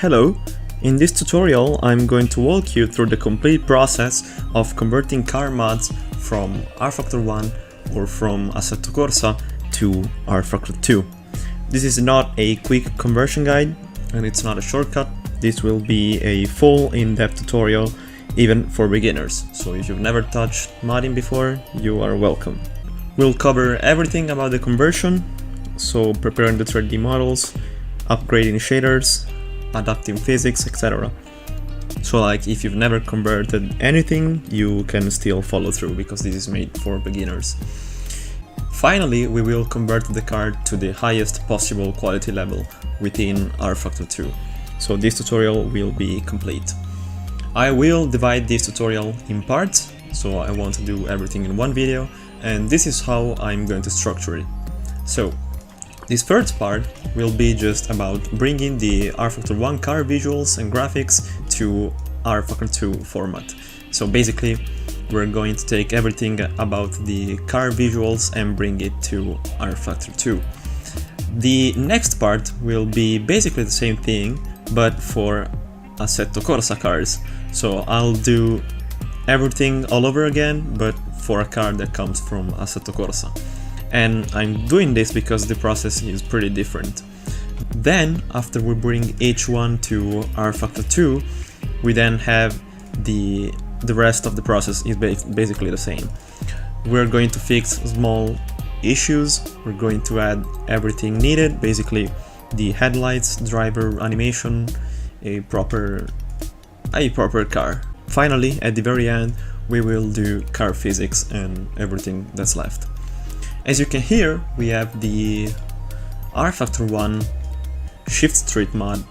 Hello! In this tutorial I'm going to walk you through the complete process of converting car mods from rFactor 1 or from Assetto Corsa to rFactor 2. This is not a quick conversion guide and it's not a shortcut. This will be a full in-depth tutorial even for beginners, so if you've never touched modding before, you are welcome. We'll cover everything about the conversion, so preparing the 3D models, upgrading shaders, adapting physics, etc. So like if you've never converted anything, you can still follow through because this is made for beginners. Finally, we will convert the car to the highest possible quality level within rFactor 2. So this tutorial will be complete. I will divide this tutorial in parts, so I want to do everything in one video, and this is how I'm going to structure it. So this first part will be just about bringing the rFactor 1 car visuals and graphics to rFactor 2 format. So basically, we're going to take everything about the car visuals and bring it to rFactor 2. The next part will be basically the same thing, but for Assetto Corsa cars. So I'll do everything all over again, but for a car that comes from Assetto Corsa. And I'm doing this because the process is pretty different. Then, after we bring each one to rFactor 2, we then have the rest of the process is basically the same. We're going to fix small issues, we're going to add everything needed, basically the headlights, driver animation, a proper car. Finally, at the very end, we will do car physics and everything that's left. As you can hear, we have the rFactor 1 Shift Street mod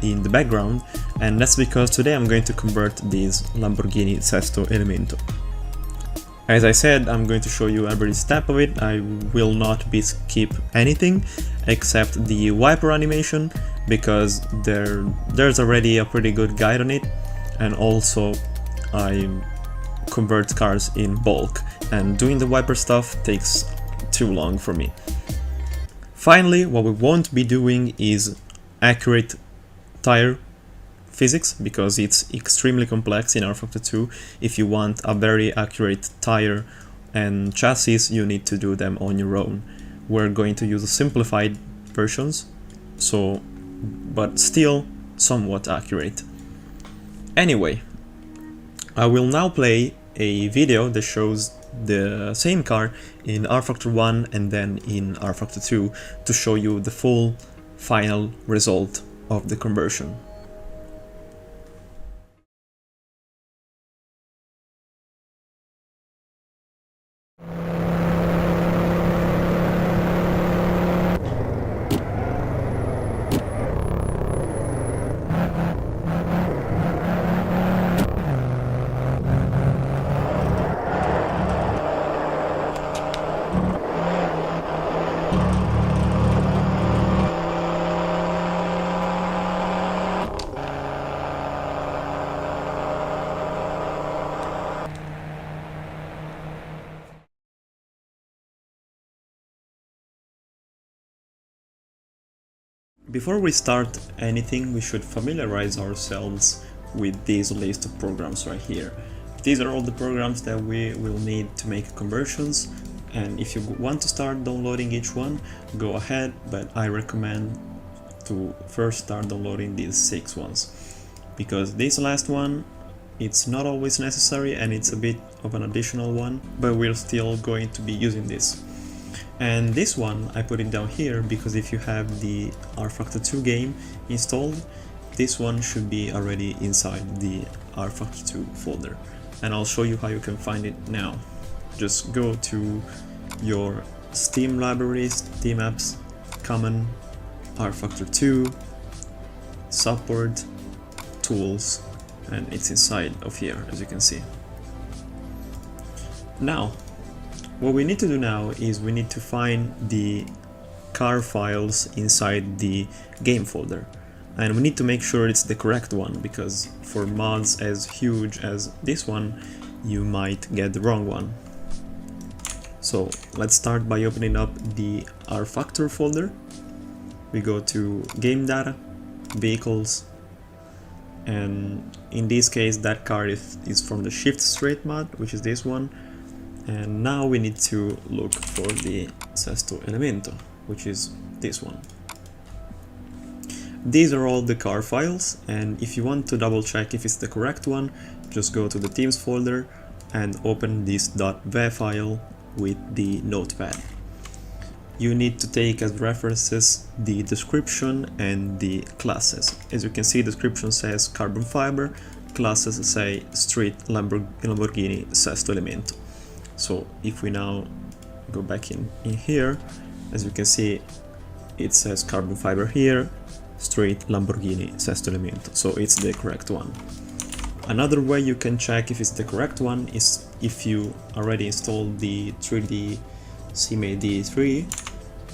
in the background, and that's because today I'm going to convert this Lamborghini Sesto Elemento. As I said, I'm going to show you every step of it. I will not skip anything except the wiper animation, because there's already a pretty good guide on it, and also I convert cars in bulk, and doing the wiper stuff takes too long for me. Finally, what we won't be doing is accurate tire physics, because it's extremely complex in rFactor 2. If you want a very accurate tire and chassis, you need to do them on your own. We're going to use simplified versions, but still somewhat accurate. Anyway, I will now play a video that shows the same car in rFactor 1 and then in rFactor 2 to show you the full final result of the conversion. Before we start anything, we should familiarize ourselves with this list of programs right here. These are all the programs that we will need to make conversions, and if you want to start downloading each one, go ahead, but I recommend to first start downloading these 6 ones, because this last one, it's not always necessary and it's a bit of an additional one, but we're still going to be using this. And this one, I put it down here because if you have the rFactor 2 game installed, this one should be already inside the rFactor 2 folder. And I'll show you how you can find it now. Just go to your Steam libraries, Steam apps, Common, rFactor 2, Support, Tools, and it's inside of here, as you can see. Now, what we need to do now is we need to find the car files inside the game folder, and we need to make sure it's the correct one, because for mods as huge as this one you might get the wrong one. So let's start by opening up the rFactor folder. We go to game data, vehicles, and in this case that car is from the Shift Straight mod, which is this one. And now we need to look for the sesto elemento, which is this one. These are all the car files, and if you want to double check if it's the correct one, just go to the themes folder and open this .va file with the notepad. You need to take as references the description and the classes. As you can see, description says carbon fiber, classes say street Lamborghini sesto elemento. So if we now go back in here, as you can see, it says carbon fiber here, street Lamborghini sesto elemento, so it's the correct one. Another way you can check if it's the correct one is if you already installed the 3D CMake 3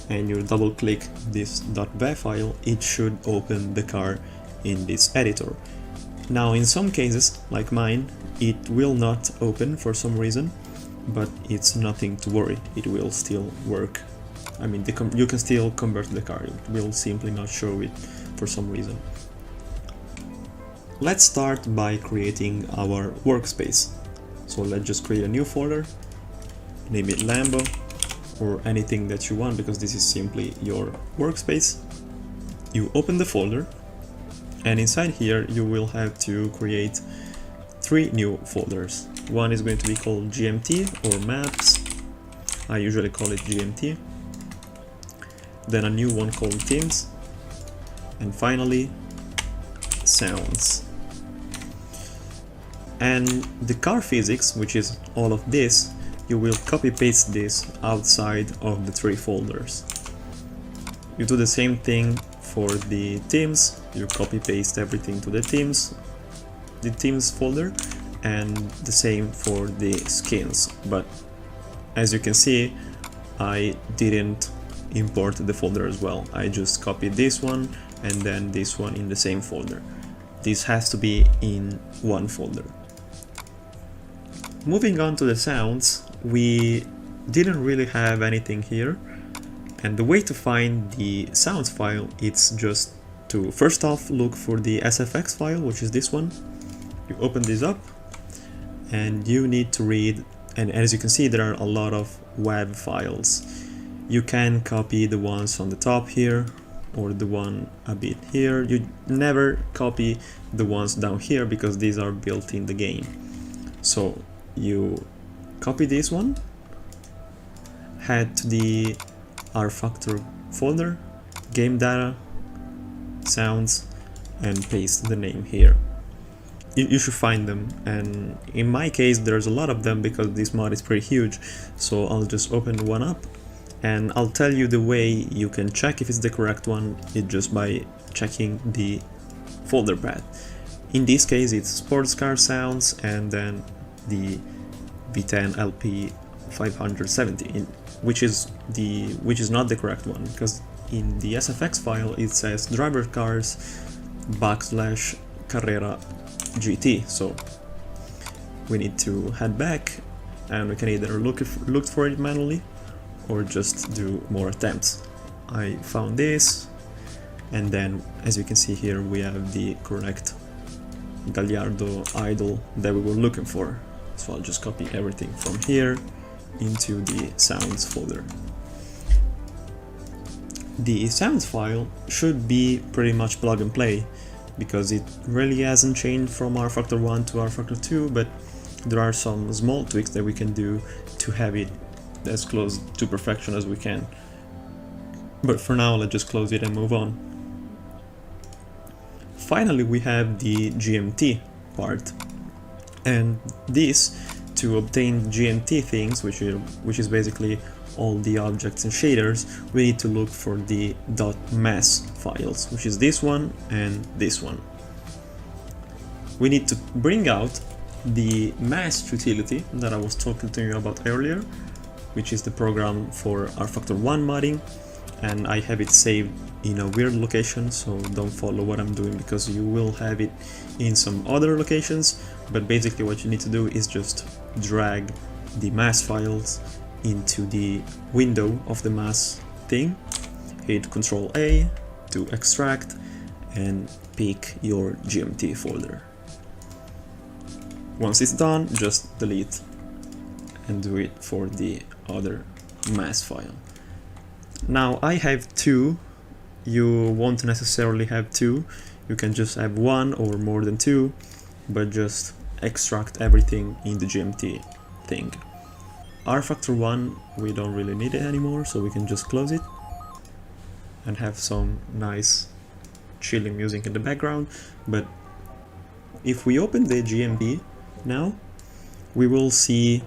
and you double click this .va file, it should open the car in this editor. Now in some cases, like mine, it will not open for some reason, but it's nothing to worry, it will still work. I mean, you can still convert the car, it will simply not show it for some reason. Let's start by creating our workspace. So let's just create a new folder, name it Lambo, or anything that you want, because this is simply your workspace. You open the folder, and inside here you will have to create 3 new folders. One is going to be called GMT or Maps, I usually call it GMT. Then a new one called Themes, and finally Sounds. And the car physics, which is all of this, you will copy paste this outside of the 3 folders. You do the same thing for the themes, you copy paste everything to the themes folder, and the same for the skins. But as you can see, I didn't import the folder as well. I just copied this one and then this one in the same folder. This has to be in one folder. Moving on to the sounds, we didn't really have anything here, and the way to find the sounds file, it's just to first off look for the SFX file, which is this one. You open this up and you need to read, and as you can see there are a lot of web files. You can copy the ones on the top here or the one a bit here. You never copy the ones down here because these are built in the game. So you copy this one, head to the rFactor folder, game data, sounds, and paste the name here. You should find them, and in my case there's a lot of them because this mod is pretty huge, so I'll just open one up and I'll tell you the way you can check if it's the correct one. It's just by checking the folder path. In this case it's sports car sounds and then the V10 LP 570, which is not the correct one, because in the SFX file it says driver cars / Carrera GT. So we need to head back and we can either look for it manually or just do more attempts. I found this, and then as you can see here we have the correct Gallardo idle that we were looking for. So I'll just copy everything from here into the sounds folder. The sounds file should be pretty much plug and play, because it really hasn't changed from rFactor 1 to rFactor 2, but there are some small tweaks that we can do to have it as close to perfection as we can. But for now, let's just close it and move on. Finally, we have the GMT part, and this, to obtain GMT things, which is basically all the objects and shaders, we need to look for the .mass files, which is this one and this one. We need to bring out the mass utility that I was talking to you about earlier, which is the program for rFactor 1 modding, and I have it saved in a weird location, so don't follow what I'm doing because you will have it in some other locations. But basically what you need to do is just drag the mass files into the window of the mass thing, hit Ctrl A to extract, and pick your GMT folder. Once it's done, just delete and do it for the other mass file. Now I have two. You won't necessarily have two. You can just have one or more than two, but just extract everything in the GMT thing. rFactor 1, we don't really need it anymore, so we can just close it and have some nice chilling music in the background. But if we open the GMP now, we will see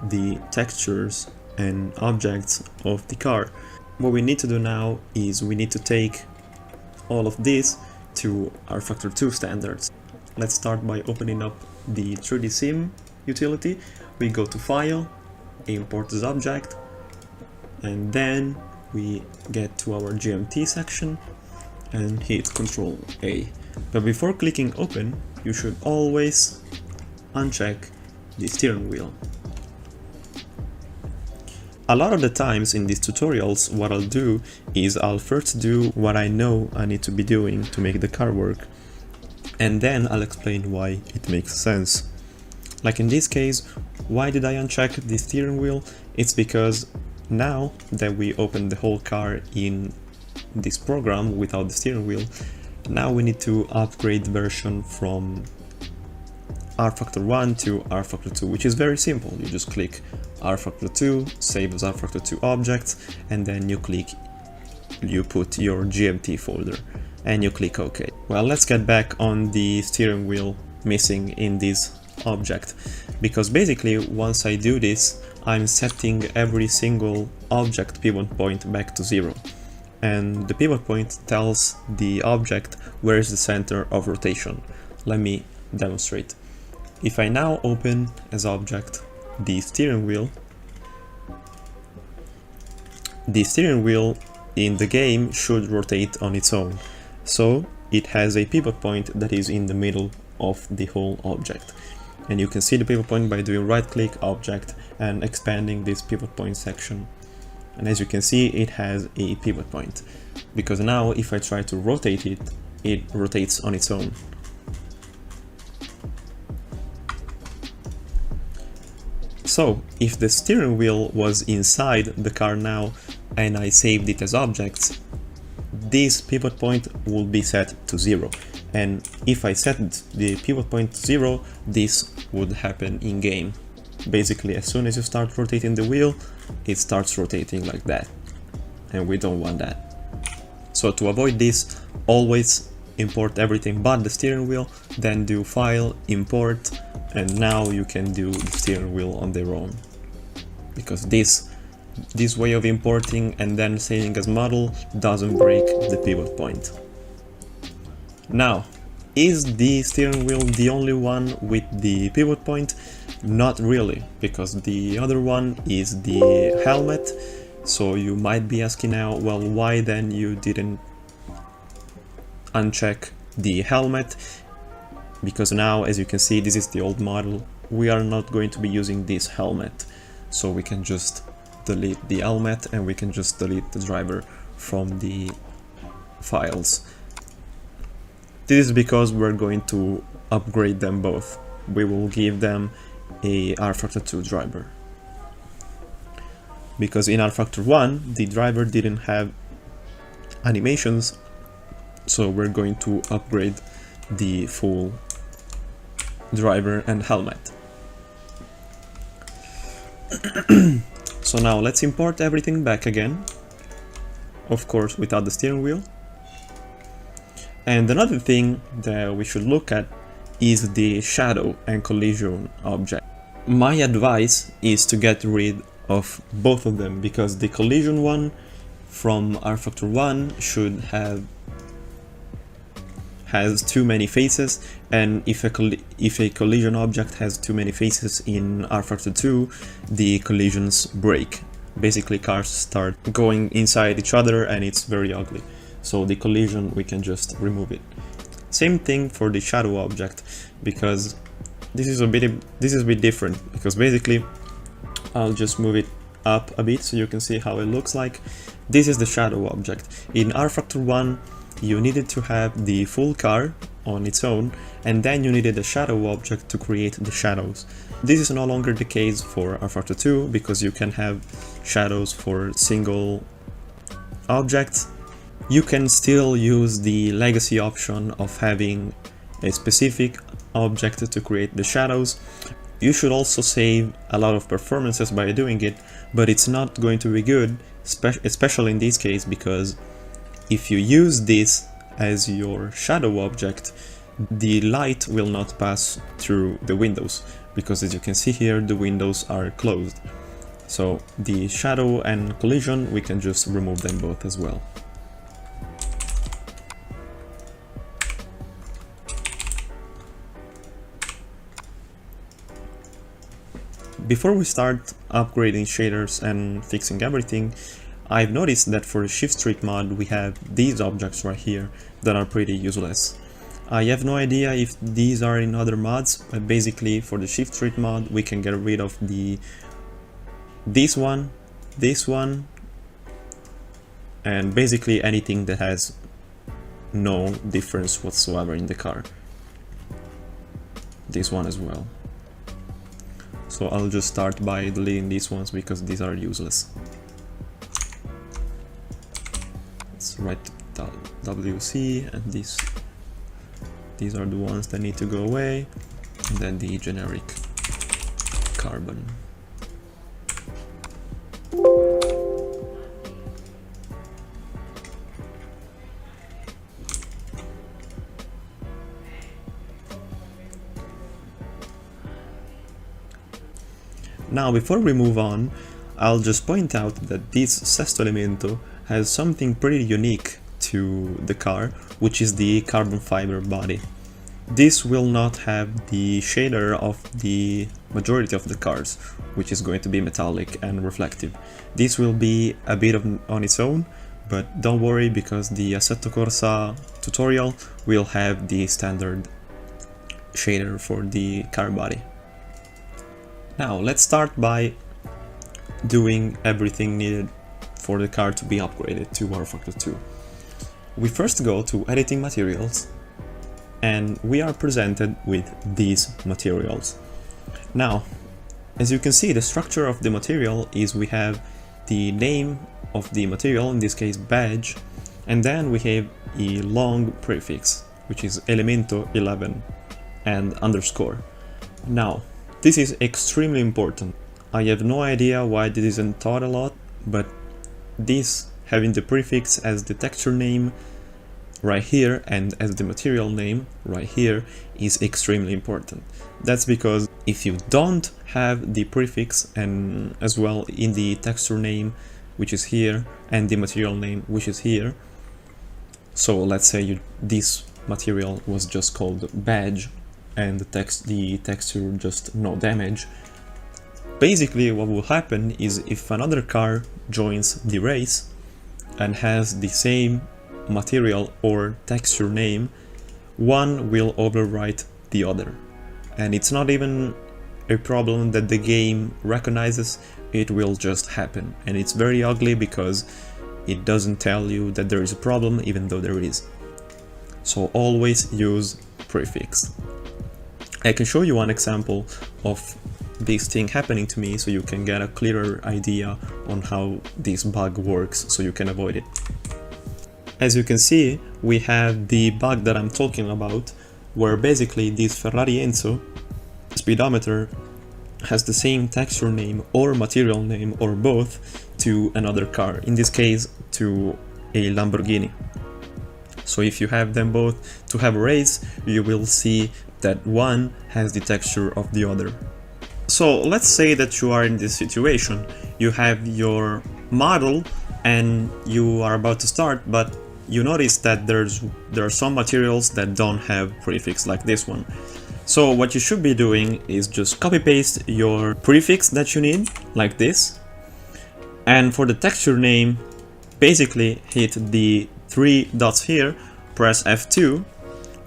the textures and objects of the car. What we need to do now is we need to take all of this to rFactor 2 standards. Let's start by opening up the 3D Sim utility. We go to File, Import this object, and then we get to our GMT section and hit Ctrl A. But before clicking Open, you should always uncheck the steering wheel. A lot of the times in these tutorials, what I'll do is I'll first do what I know I need to be doing to make the car work, and then I'll explain why it makes sense. Like in this case, why did I uncheck the steering wheel? It's because now that we open the whole car in this program without the steering wheel, now we need to upgrade the version from rFactor 1 to rFactor 2, which is very simple. You just click rFactor 2, save as rFactor 2 object, and then you put your GMT folder and you click OK. Well, let's get back on the steering wheel missing in this object, because basically once I do this, I'm setting every single object pivot point back to 0, and the pivot point tells the object where is the center of rotation. Let me demonstrate. If I now open as object the steering wheel in the game should rotate on its own, so it has a pivot point that is in the middle of the whole object. And you can see the pivot point by doing right click object and expanding this pivot point section. And as you can see, it has a pivot point, because now if I try to rotate it, it rotates on its own. So if the steering wheel was inside the car now and I saved it as objects, this pivot point will be set to 0. And if I set the pivot point to 0, this would happen in game. Basically, as soon as you start rotating the wheel, it starts rotating like that. And we don't want that. So to avoid this, always import everything but the steering wheel, then do File, Import, and now you can do the steering wheel on their own. Because this way of importing and then saving as model doesn't break the pivot point. Now, is the steering wheel the only one with the pivot point? Not really, because the other one is the helmet. So you might be asking now, well, why then you didn't uncheck the helmet? Because now, as you can see, this is the old model. We are not going to be using this helmet, so we can just delete the helmet and we can just delete the driver from the files. This is because we're going to upgrade them both. We will give them a rFactor 2 driver. Because in rFactor 1, the driver didn't have animations, so we're going to upgrade the full driver and helmet. So now let's import everything back again, of course without the steering wheel. And another thing that we should look at is the shadow and collision object. My advice is to get rid of both of them, because the collision one from rFactor 1 has too many faces, and if a collision object has too many faces in rFactor 2, the collisions break. Basically, cars start going inside each other and it's very ugly. So the collision, we can just remove it. Same thing for the shadow object, because this is a bit different, because basically I'll just move it up a bit so you can see how it looks like. This is the shadow object. In rFactor 1, you needed to have the full car on its own, and then you needed a shadow object to create the shadows. This is no longer the case for rFactor 2 because you can have shadows for single objects. You can still use the legacy option of having a specific object to create the shadows. You should also save a lot of performances by doing it, but it's not going to be good, especially in this case, because if you use this as your shadow object, the light will not pass through the windows, because as you can see here, the windows are closed. So the shadow and collision, we can just remove them both as well. Before we start upgrading shaders and fixing everything, I've noticed that for the Shift Street mod we have these objects right here that are pretty useless. I have no idea if these are in other mods, but basically for the Shift Street mod we can get rid of this one, and basically anything that has no difference whatsoever in the car. This one as well. So I'll just start by deleting these ones because these are useless. Let's write WC, and these are the ones that need to go away, and then the generic carbon. Now, before we move on, I'll just point out that this sesto elemento has something pretty unique to the car, which is the carbon fiber body. This will not have the shader of the majority of the cars, which is going to be metallic and reflective. This will be a bit on its own, but don't worry, because the Assetto Corsa tutorial will have the standard shader for the car body. Now let's start by doing everything needed for the car to be upgraded to rFactor 2. We first go to editing materials, and we are presented with these materials. Now, as you can see, the structure of the material is we have the name of the material, in this case badge, and then we have a long prefix, which is elemento 11 and underscore. Now, this is extremely important. I have no idea why this isn't taught a lot, but this, having the prefix as the texture name right here and as the material name right here, is extremely important. That's because if you don't have the prefix and as well in the texture name, which is here, and the material name, which is here, so let's say this material was just called badge, and the texture just no damage. Basically what will happen is if another car joins the race and has the same material or texture name, one will overwrite the other. And it's not even a problem that the game recognizes, it will just happen. And it's very ugly because it doesn't tell you that there is a problem even though there is. So always use prefix. I can show you one example of this thing happening to me so you can get a clearer idea on how this bug works so you can avoid it. As you can see, we have the bug that I'm talking about, where basically this Ferrari Enzo speedometer has the same texture name or material name or both to another car, in this case to a Lamborghini. So if you have them both to have a race, you will see that one has the texture of the other. So let's say that you are in this situation. You have your model and you are about to start, but you notice that there are some materials that don't have prefix like this one. So what you should be doing is just copy paste your prefix that you need like this, and for the texture name basically hit the 3 dots here, press F2,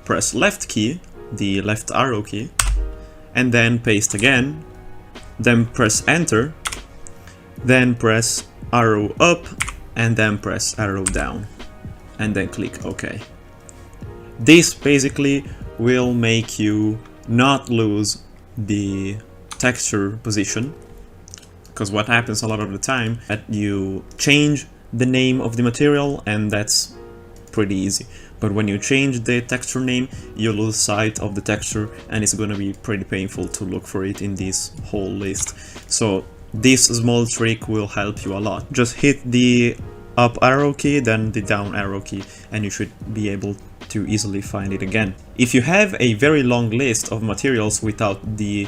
press left key, the left arrow key, and then paste again, then press enter, then press arrow up, and then press arrow down. and then click OK. This basically will make you not lose the texture position, because what happens a lot of the time that you change the name of the material and that's pretty easy, but when you change the texture name you lose sight of the texture and it's gonna be pretty painful to look for it in this whole list. So this small trick will help you a lot. Just hit the up arrow key, then the down arrow key, and you should be able to easily find it again. If you have a very long list of materials without the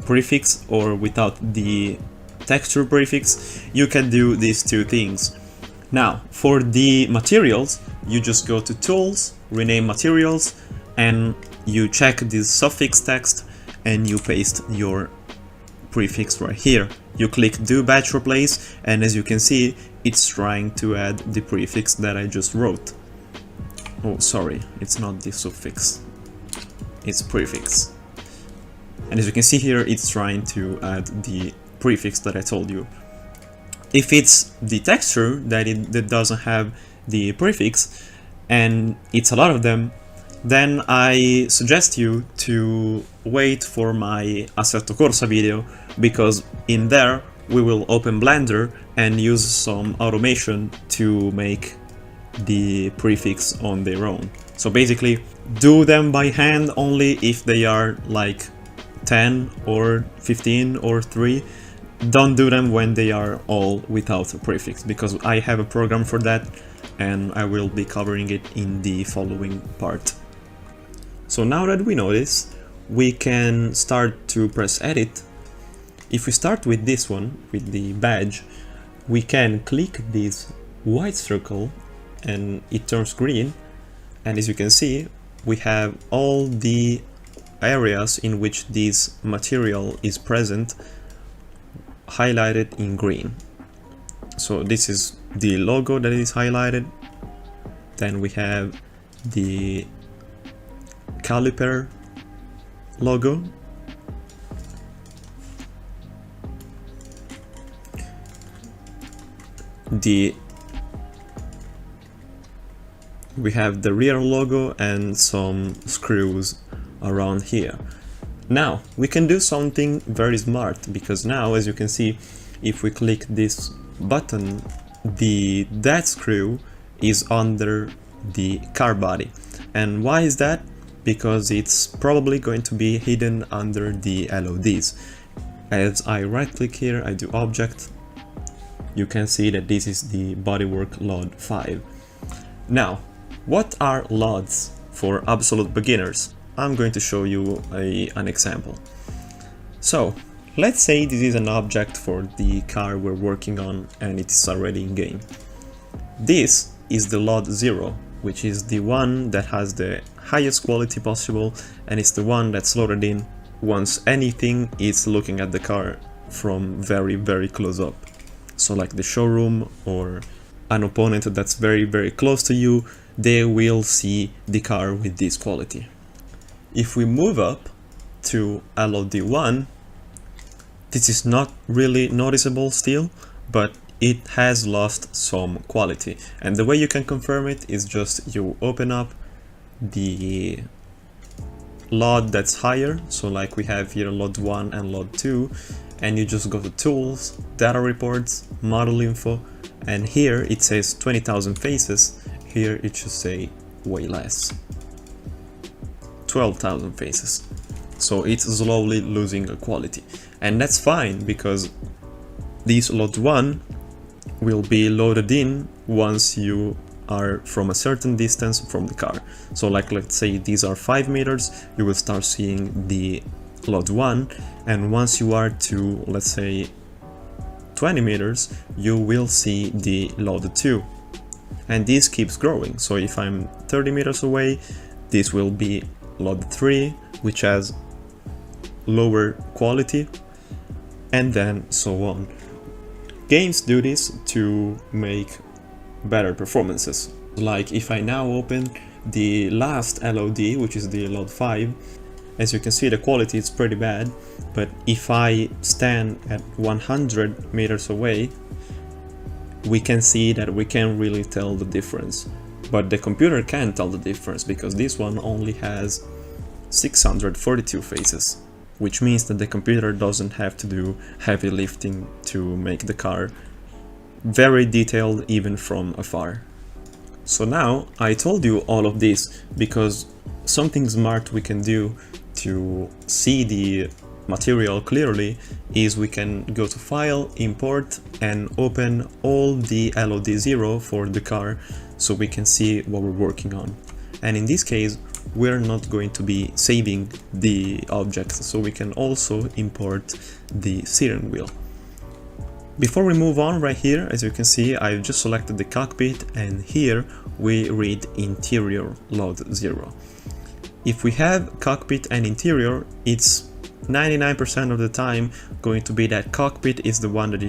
prefix or without the texture prefix, you can do these two things. Now, for the materials, you just go to Tools, Rename Materials, and you check this suffix text and you paste your prefix right here. You click Do Batch Replace, and as you can see, it's trying to add the prefix that I just wrote. Oh, sorry, it's not the suffix, it's prefix. And as you can see here, it's trying to add the prefix that I told you. If it's the texture that doesn't have the prefix, and it's a lot of them, then I suggest you to wait for my Assetto Corsa video, because in there we will open Blender and use some automation to make the prefix on their own. So basically, do them by hand only if they are like 10 or 15 or 3. Don't do them when they are all without a prefix, because I have a program for that and I will be covering it in the following part. So now that we know this, we can start to press edit. If we start with this one, with the badge, we can click this white circle and it turns green, and as you can see, we have all the areas in which this material is present highlighted in green. So this is the logo that is highlighted, then we have the caliper logo, we have the rear logo and some screws around here. Now we can do something very smart, because now, as you can see, if we click this button, that screw is under the car body. And why is that? Because it's probably going to be hidden under the LODs. As I right click here, I do object, you can see that this is the bodywork LOD 5. Now, what are LODs for absolute beginners? I'm going to show you an example. So, let's say this is an object for the car we're working on and it's already in game. This is the LOD 0, which is the one that has the highest quality possible, and it's the one that's loaded in once anything is looking at the car from very, very close up. So like the showroom or an opponent that's very, very close to you, they will see the car with this quality. If we move up to LOD1, this is not really noticeable still, but it has lost some quality. And the way you can confirm it is just you open up the LOD that's higher, so like we have here LOD 1 and LOD 2, and you just go to Tools, Data Reports, Model Info, and here it says 20,000 faces, here it should say way less, 12,000 faces. So it's slowly losing quality, and that's fine, because this LOD 1 will be loaded in once you are from a certain distance from the car. So like, let's say these are 5 meters, you will start seeing the LOD 1, and once you are to, let's say, 20 meters, you will see the LOD 2. And this keeps growing, so if I'm 30 meters away, this will be LOD 3, which has lower quality, and then so on. Games do this to make better performances. Like if I now open the last LOD, which is the LOD 5, as you can see the quality is pretty bad, but if I stand at 100 meters away, we can see that we can't really tell the difference. but the computer can't tell the difference because this one only has 642 faces, which means that the computer doesn't have to do heavy lifting to make the car very detailed even from afar. So now I told you all of this because something smart we can do to see the material clearly is we can go to File, Import, and open all the LOD0 for the car so we can see what we're working on. And in this case, we're not going to be saving the objects, so we can also import the steering wheel. Before we move on, right here, as you can see, I've just selected the cockpit, and here we read interior load 0. If we have cockpit and interior, it's 99% of the time going to be that cockpit is the one that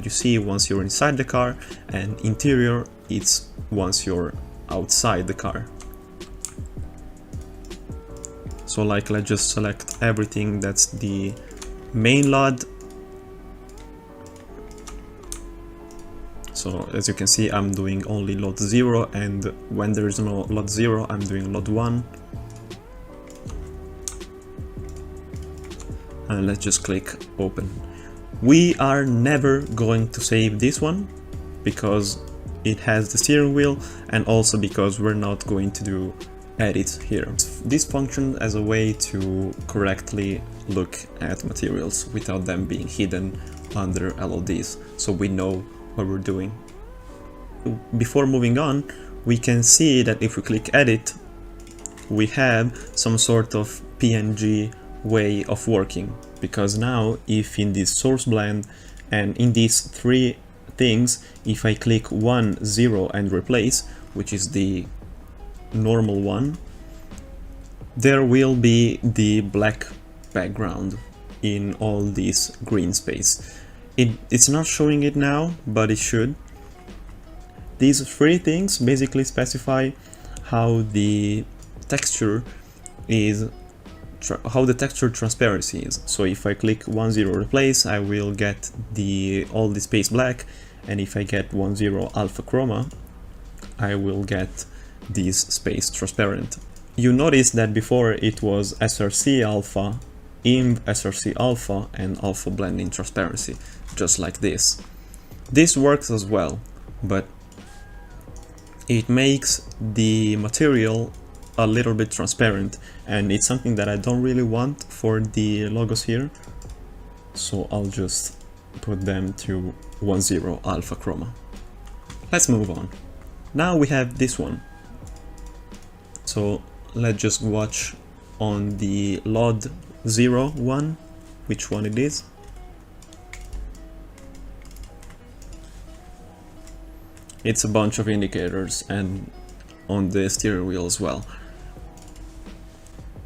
you see once you're inside the car, and interior it's once you're outside the car. So like, let's just select everything that's the main LOD. So as you can see, I'm doing only LOD 0, and when there is no LOD 0, I'm doing LOD 1. And let's just click open. We are never going to save this one because it has the steering wheel, and also because we're not going to do edits here. This functions as a way to correctly look at materials without them being hidden under LODs, so we know what we're doing. Before moving on, we can see that if we click edit, we have some sort of PNG way of working, because now if in this source blend and in these three things, if I click 1, 0 and replace, which is the normal one, there will be the black background in all this green space. It's not showing it now, but it should. These three things basically specify how the texture is, how the texture transparency is. So if I click 1, 0 replace, I will get all the space black, and if I get 1, 0 alpha chroma, I will get this space transparent. You notice that before it was SRC alpha, IMB SRC alpha, and alpha blending transparency, just like this. This works as well, but it makes the material a little bit transparent, and it's something that I don't really want for the logos here, so I'll just put them to 1, 0 alpha chroma. Let's move on. Now we have this one, so let's just watch on the LOD 0 one which one it is. It's a bunch of indicators, and on the steering wheel as well.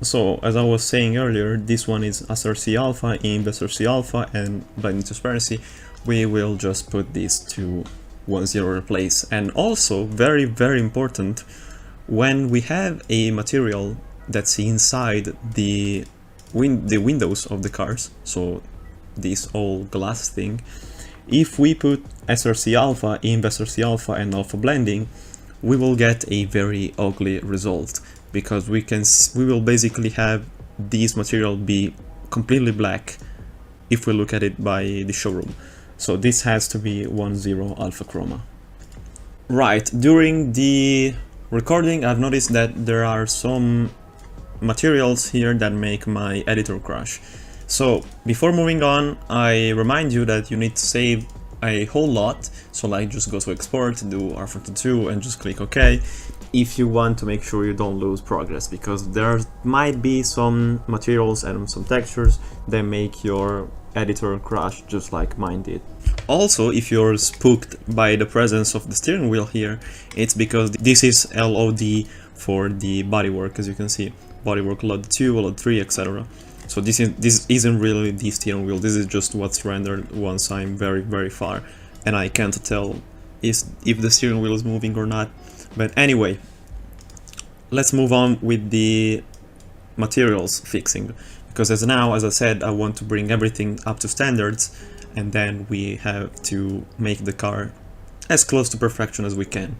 So as I was saying earlier, this one is SRC alpha, IMB SRC alpha, and blending transparency. We will just put these to 1, 0 replace. And also, very important, when we have a material that's inside the windows of the cars, so this all glass thing, if we put SRC alpha, IMB SRC alpha, and alpha blending, we will get a very ugly result, because we will basically have this material be completely black if we look at it by the showroom. So this has to be 1, 0 alpha chroma. Right, during the recording I've noticed that there are some materials here that make my editor crash. So before moving on, I remind you that you need to save a whole lot. So like, just go to export, do rFactor 2 and just click OK if you want to make sure you don't lose progress, because there might be some materials and some textures that make your editor crash just like mine did. Also, if you're spooked by the presence of the steering wheel here, it's because this is LOD for the bodywork, as you can see, bodywork LOD 2, LOD 3, etc. So this isn't really the steering wheel, this is just what's rendered once I'm very far, and I can't tell if the steering wheel is moving or not. But anyway, let's move on with the materials fixing, because as I said, I want to bring everything up to standards, and then we have to make the car as close to perfection as we can.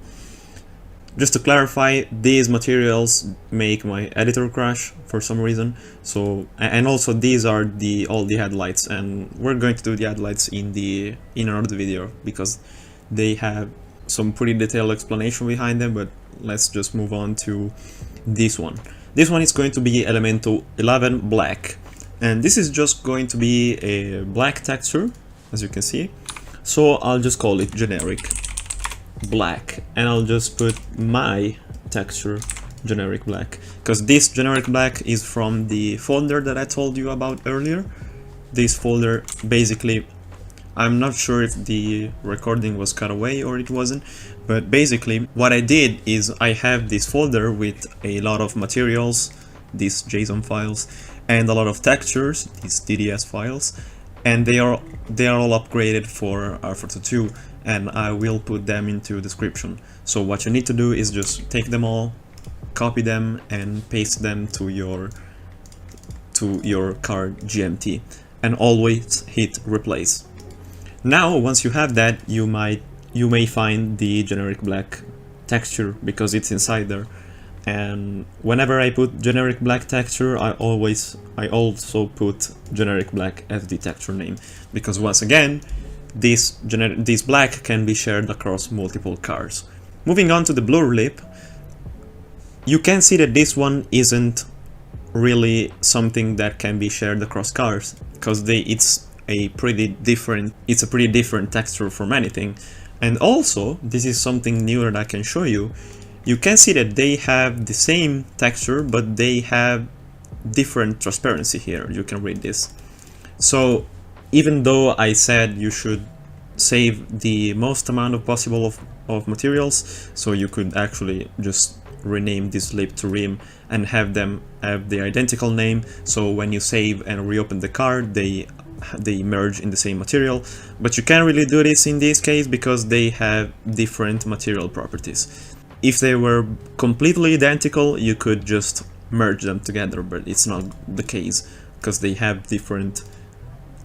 Just to clarify, these materials make my editor crash for some reason. So, and also these are all the headlights, and we're going to do the headlights in another video because they have some pretty detailed explanation behind them. But let's just move on to this one. This one is going to be Elemento 11 black, and this is just going to be a black texture, as you can see. So I'll just call it generic black, and I'll just put my texture generic black, because this generic black is from the folder that I told you about earlier. This folder, basically, I'm not sure if the recording was cut away or it wasn't, but basically what I did is I have this folder with a lot of materials, these JSON files, and a lot of textures, these DDS files, and they are all upgraded for rFactor 2, and I will put them into description. So what you need to do is just take them all, copy them, and paste them to your card GMT, and always hit replace. Now, once you have that, you may find the generic black texture because it's inside there. And whenever I put generic black texture, I also put generic black as the texture name, because once again, this black can be shared across multiple cars. Moving on to the blur lip, you can see that this one isn't really something that can be shared across cars, because it's a pretty different texture from anything. And also, this is something new that I can show you. You can see that they have the same texture, but they have different transparency here. You can read this. So even though I said you should save the most amount of possible of materials, so you could actually just rename this lip to rim and have them have the identical name, so when you save and reopen the card, they merge in the same material. But you can't really do this in this case because they have different material properties. If they were completely identical, you could just merge them together, but it's not the case because they have different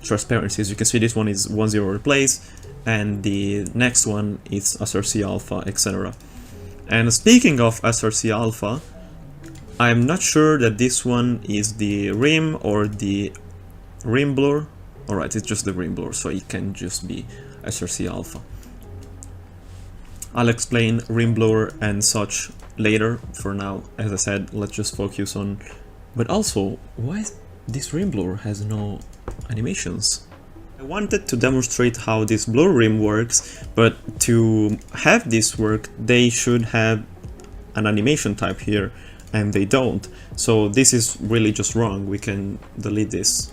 transparencies. You can see this one is 1.0 replace, and the next one is SRC alpha, etc. And speaking of SRC alpha, I'm not sure that this one is the rim or the rim blur. Alright, it's just the rim blur, so it can just be SRC alpha. I'll explain rim blur and such later. For now, as I said, let's just focus on... But also, why this rim blur has no animations? I wanted to demonstrate how this blur rim works, but to have this work, they should have an animation type here, and they don't. So this is really just wrong. We can delete this.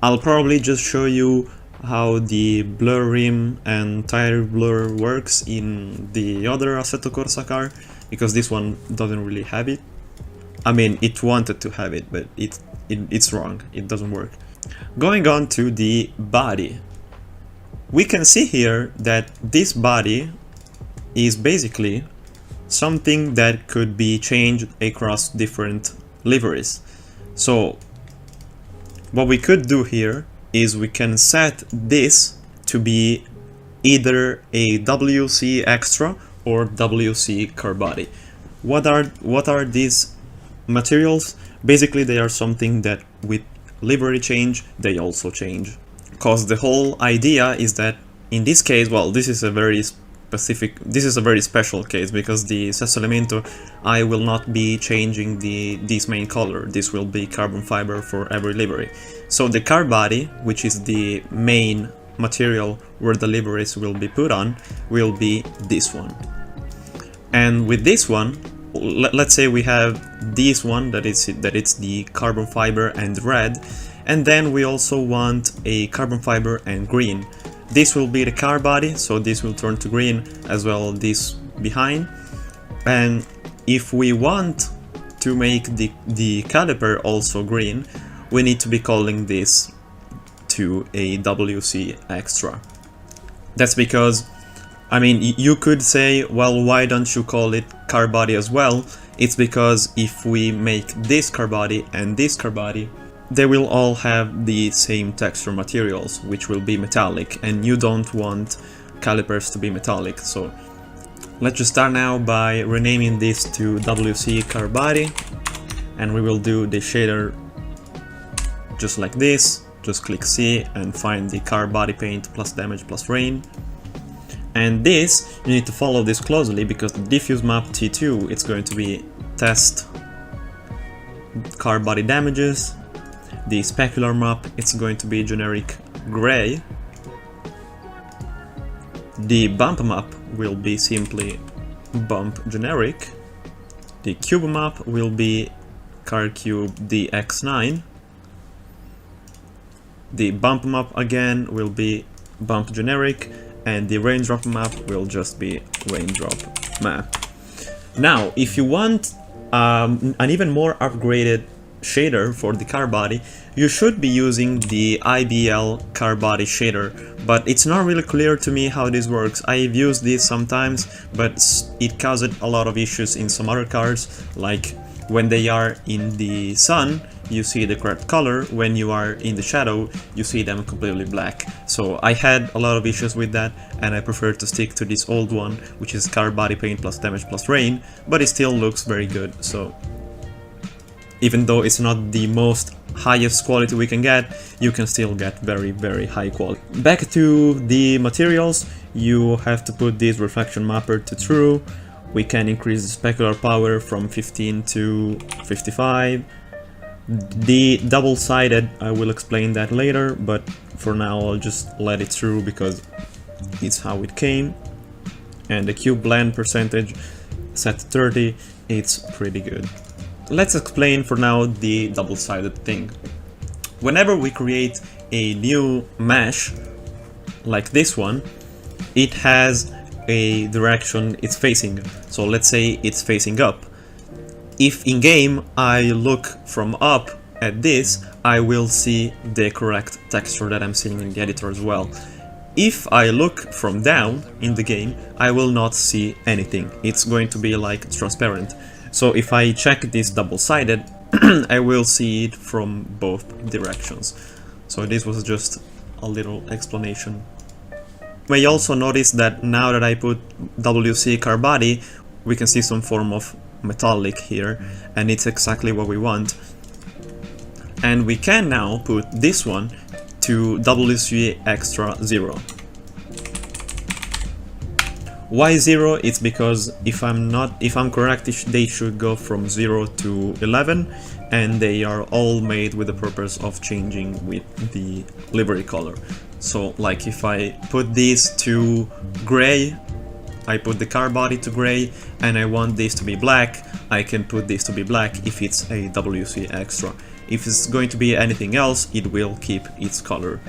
I'll probably just show you how the blur rim and tire blur works in the other Assetto Corsa car, because this one doesn't really have it. I mean, it wanted to have it, but it's wrong. It doesn't work. Going on to the body, we can see here that this body is basically something that could be changed across different liveries. So what we could do here is we can set this to be either a WC extra or WC car body. What are these materials? Basically, they are something that with livery change they also change. Because the whole idea is that in this case, well, this is a very special case, because the sesto elemento, I will not be changing this main color. This will be carbon fiber for every livery. So the car body, which is the main material where the liveries will be put on, will be this one. And with this one, let's say we have this one that it's the carbon fiber and red, and then we also want a carbon fiber and green. This will be the car body, so this will turn to green, as well this behind. And if we want to make the caliper also green, we need to be calling this to a WC extra. That's because, I mean, you could say, well, why don't you call it car body as well? It's because if we make this car body and this car body, they will all have the same texture materials, which will be metallic, and you don't want calipers to be metallic. So Let's just start now by renaming this to WC car body, and we will do the shader just like this. Just click C and find the car body paint plus damage plus rain. And this, you need to follow this closely because the diffuse map T2, it's going to be test car body damages. The specular map, it's going to be generic gray. The bump map will be simply bump generic. The cube map will be car cube DX9. The bump map again will be bump generic, and the raindrop map will just be raindrop map. Now, if you want an even more upgraded shader for the car body, you should be using the IBL car body shader, but it's not really clear to me how this works. I've used this sometimes, but it caused a lot of issues in some other cars, like when they are in the sun, you see the correct color. When you are in the shadow, you see them completely black. So I had a lot of issues with that, and I prefer to stick to this old one, which is car body paint plus damage plus rain, but it still looks very good. So even though it's not the most highest quality we can get, you can still get very high quality. Back to the materials, you have to put this reflection mapper to true. We can increase the specular power from 15 to 55. The double-sided, I will explain that later, but for now I'll just let it through because it's how it came. And the cube blend percentage set to 30, it's pretty good. Let's explain for now the double-sided thing. Whenever we create a new mesh, like this one, it has a direction it's facing. So let's say it's facing up. If in game I look from up at this, I will see the correct texture that I'm seeing in the editor as well. If I look from down in the game, I will not see anything. It's going to be like transparent. So if I check this double-sided, I will see it from both directions. So this was just a little explanation. You may also notice that now that I put WC car body, we can see some form of metallic here, and it's exactly what we want. And we can now put this one to WC extra 0. Why 0? It's because if I'm correct, they should go from 0 to 11, and they are all made with the purpose of changing with the livery color. So like if I put this to gray, I put the car body to gray, and I want this to be black, I can put this to be black if it's a WC extra. If it's going to be anything else, it will keep its color.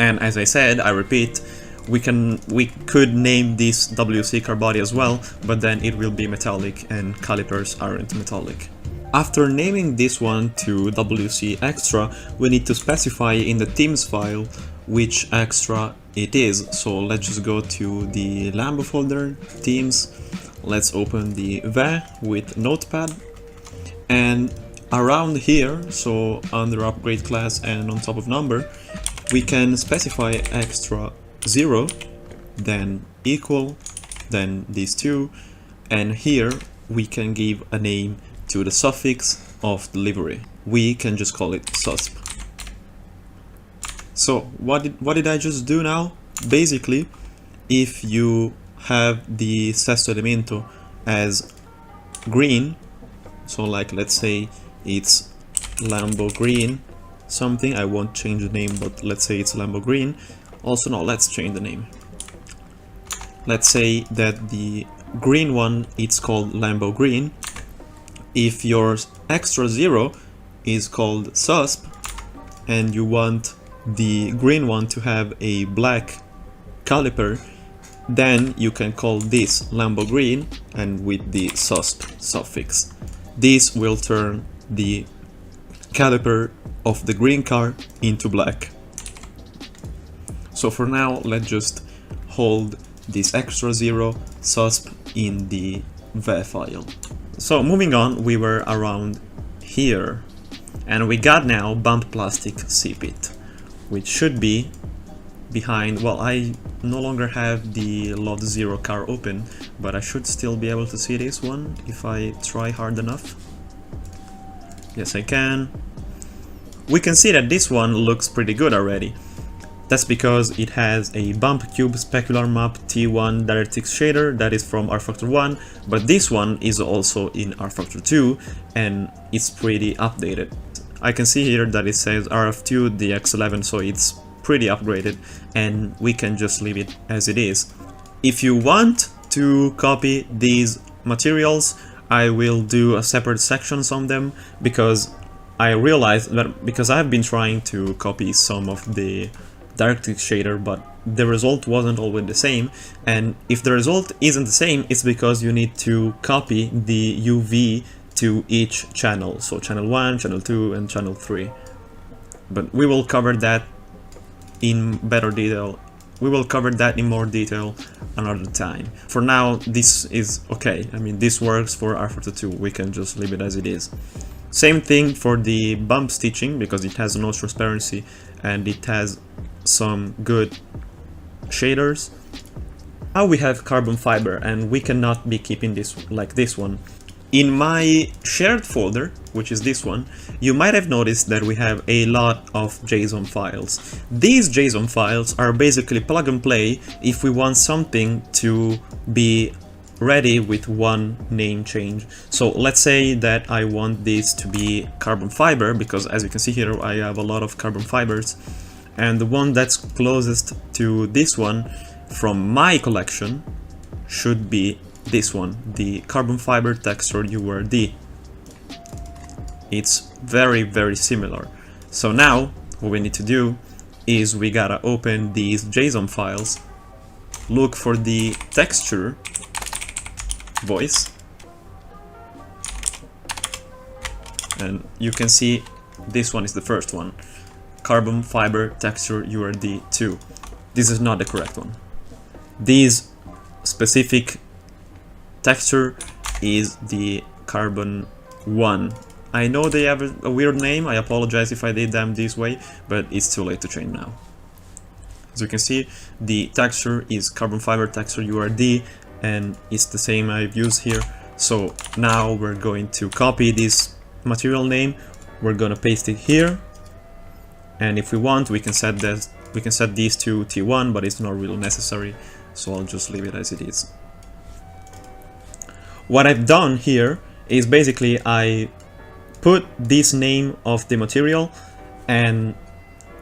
And as I said, I repeat, we could name this WC car body as well, but then it will be metallic and calipers aren't metallic. After naming this one to WC extra, we need to specify in the themes file which extra it is. So let's just go to the Lambo folder, themes, let's open the V with notepad, and around here, so under upgrade class and on top of number, we can specify extra 0, then equal, then these two, and here we can give a name to the suffix of the livery. We can just call it susp. So what did I just do now? Basically, if you have the sesto elemento as green, so like let's say it's Lambo green something, I won't change the name, but let's say it's Lambo green. Also no, let's change the name. Let's say that the green one, it's called Lambo green. If your extra 0 is called susp and you want the green one to have a black caliper, then you can call this Lambo green and with the susp suffix. This will turn the caliper of the green car into black. So for now, let's just hold this extra 0 susp in the V file. So moving on, we were around here and we got now bump plastic CPIT, which should be behind. Well, I no longer have the Lot Zero car open, but I should still be able to see this one if I try hard enough. Yes, I can. We can see that this one looks pretty good already. That's because it has a bump cube specular map T1 DirectX shader that is from rFactor 1, but this one is also in rFactor 2 and it's pretty updated. I can see here that it says RF2 DX11, so it's pretty upgraded and we can just leave it as it is. If you want to copy these materials, I will do a separate sections on them, because I realized that because I've been trying to copy some of the DirectX shader, but the result wasn't always the same, and if the result isn't the same, it's because you need to copy the UV to each channel, so channel 1, channel 2 and channel 3. But we will cover that in better detail. We will cover that in more detail another time. For now, this is okay. I mean, this works for rFactor 2. We can just leave it as it is. Same thing for the bump stitching, because it has no transparency and it has some good shaders. Now we have carbon fiber, and we cannot be keeping this like this one. In my shared folder, which is this one, you might have noticed that we have a lot of JSON files. These JSON files are basically plug and play if we want something to be ready with one name change. So let's say that I want this to be carbon fiber, because as you can see here I have a lot of carbon fibers, and the one that's closest to this one from my collection should be this one, the carbon fiber texture URD. It's very similar. So now what we need to do is we gotta open these JSON files, look for the texture voice, and you can see this one is the first one, carbon fiber texture URD 2. This is not the correct one. This specific texture is the carbon 1. I know they have a weird name, I apologize if I did them this way, but it's too late to change now. As you can see, the texture is carbon fiber texture URD, and it's the same I've used here. So now we're going to copy this material name, we're gonna paste it here, and if we want we can set this, we can set these to T1, but it's not really necessary, so I'll just leave it as it is. What I've done here is basically I put this name of the material and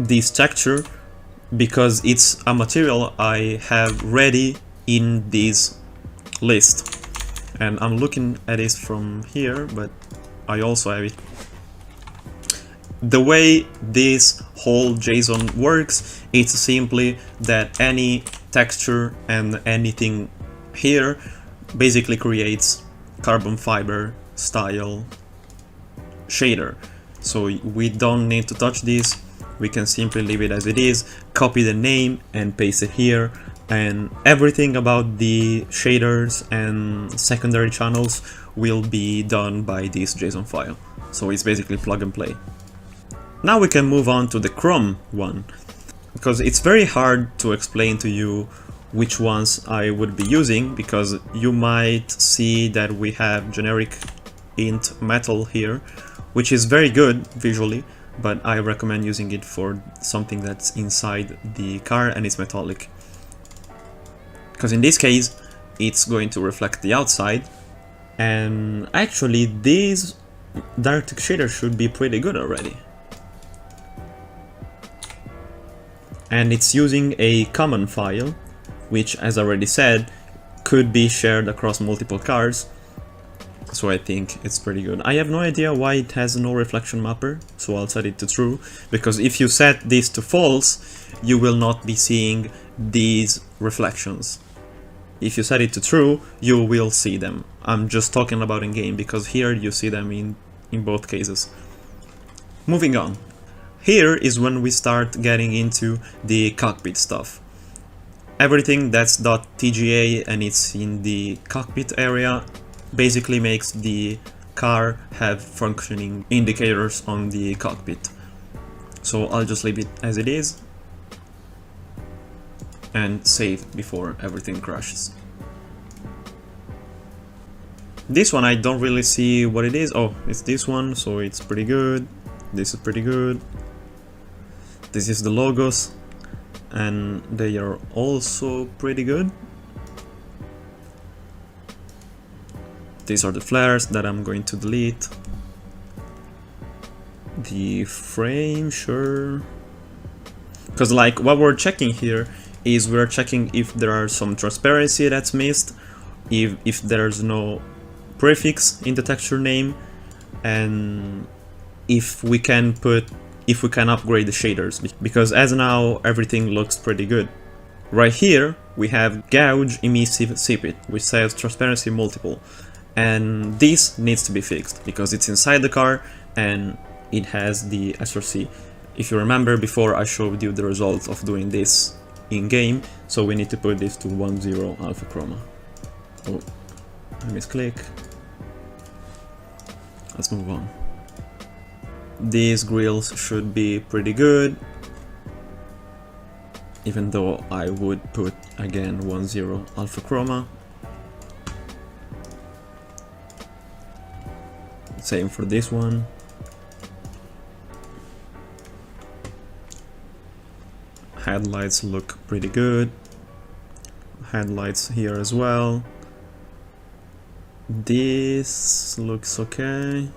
this texture because it's a material I have ready in this list, and I'm looking at it from here, but I also have it. The way this whole JSON works, it's simply that any texture and anything here basically creates carbon fiber style shader. So we don't need to touch this, we can simply leave it as it is, copy the name and paste it here, and everything about the shaders and secondary channels will be done by this JSON file. So it's basically plug and play. Now we can move on to the Chrome one, because it's very hard to explain to you which ones I would be using, because you might see that we have generic int metal here, which is very good visually, but I recommend using it for something that's inside the car and it's metallic, because in this case it's going to reflect the outside, and actually these DirectX shader should be pretty good already. And it's using a common file, which, as I already said, could be shared across multiple cars, so I think it's pretty good. I have no idea why it has no reflection mapper, so I'll set it to true, because if you set this to false, you will not be seeing these reflections. If you set it to true, you will see them. I'm just talking about in-game, because here you see them in both cases. Moving on. Here is when we start getting into the cockpit stuff. Everything that's .tga and it's in the cockpit area basically makes the car have functioning indicators on the cockpit. So I'll just leave it as it is. and save before everything crashes. This one I don't really see what it is. Oh, it's this one, so it's pretty good. This is pretty good. This is the logos, and they are also pretty good. These are the flares that I'm going to delete. The frame, sure. Because like what we're checking here is we're checking if there are some transparency that's missed, if there's no prefix in the texture name, and if we can upgrade the shaders, because as now everything looks pretty good. Right here we have gouge emissive sepit, which says transparency multiple, and this needs to be fixed because it's inside the car and it has the SRC. If you remember, before I showed you the results of doing this in game, so we need to put this to 10 alpha chroma. Oh, I misclick. Let's move on. These grills should be pretty good, even though I would put again 10 alpha chroma. Same for this one. Headlights look pretty good. Headlights here as well. This looks okay.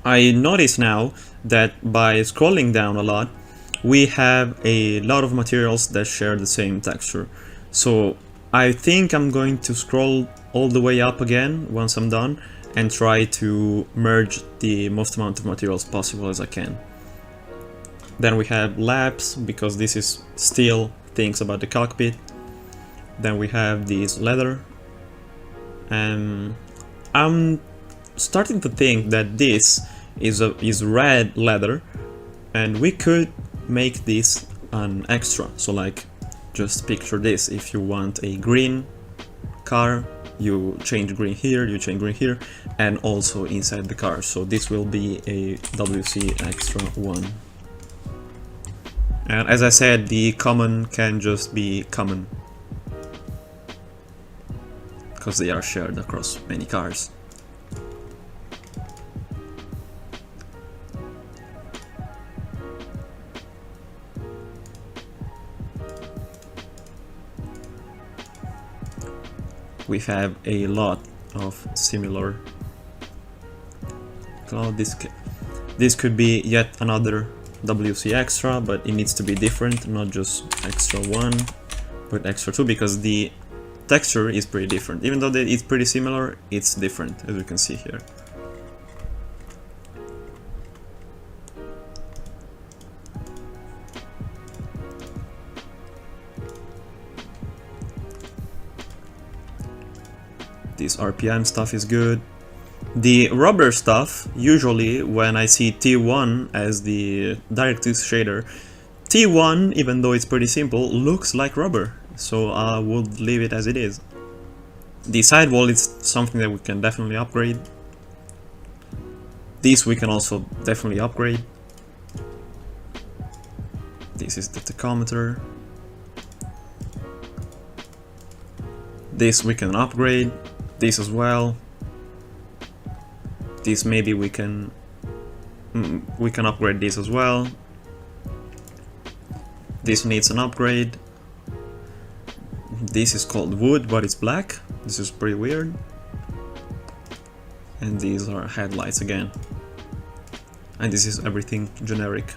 I notice now that by scrolling down a lot, we have a lot of materials that share the same texture. So I think I'm going to scroll all the way up again once I'm done and try to merge the most amount of materials possible as I can. Then we have laps, because this is still things about the cockpit. Then we have these leather, and I'm starting to think that this is red leather, and we could make this an extra. So like, just picture this: if you want a green car, you change green here, you change green here, and also inside the car. So this will be a WC extra 1. And as I said, the common can just be common, because they are shared across many cars. We have a lot of similar cloud. This could be yet another WC extra, but it needs to be different, not just extra 1, but extra 2, because the texture is pretty different. Even though it's pretty similar, it's different, as you can see here. This RPM stuff is good. The rubber stuff, usually when I see T1 as the DirectX shader, T1, even though it's pretty simple, looks like rubber, so I would leave it as it is. The sidewall is something that we can definitely upgrade. This we can also definitely upgrade. This is the tachometer. This we can upgrade. This as well. This maybe we can upgrade this as well. This needs an upgrade. This is called wood, but it's black. This is pretty weird. And these are headlights again. And this is everything generic.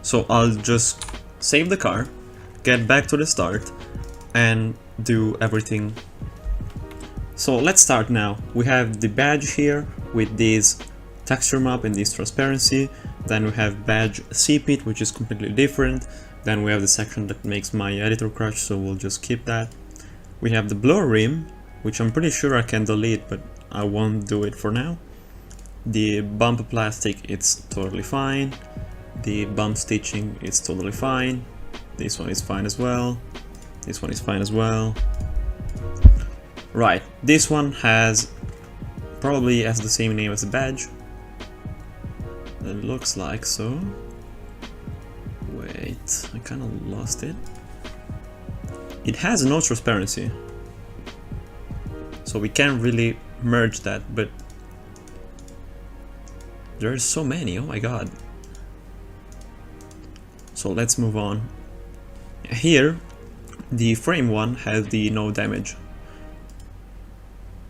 So I'll just save the car, get back to the start, and do everything. So let's start now. We have the badge here with this texture map and this transparency. Then we have badge sepit, which is completely different. Then we have the section that makes my editor crash, so we'll just keep that. We have the blur rim, which I'm pretty sure I can delete, but I won't do it for now. The bump plastic, it's totally fine. The bump stitching is totally fine. This one is fine as well. This one is fine as well. Right, this one probably has the same name as the badge. It looks like so. Wait, I kind of lost it. It has no transparency, so we can't really merge that, but there's so many, oh my god. So let's move on. Here, the frame one has the no damage.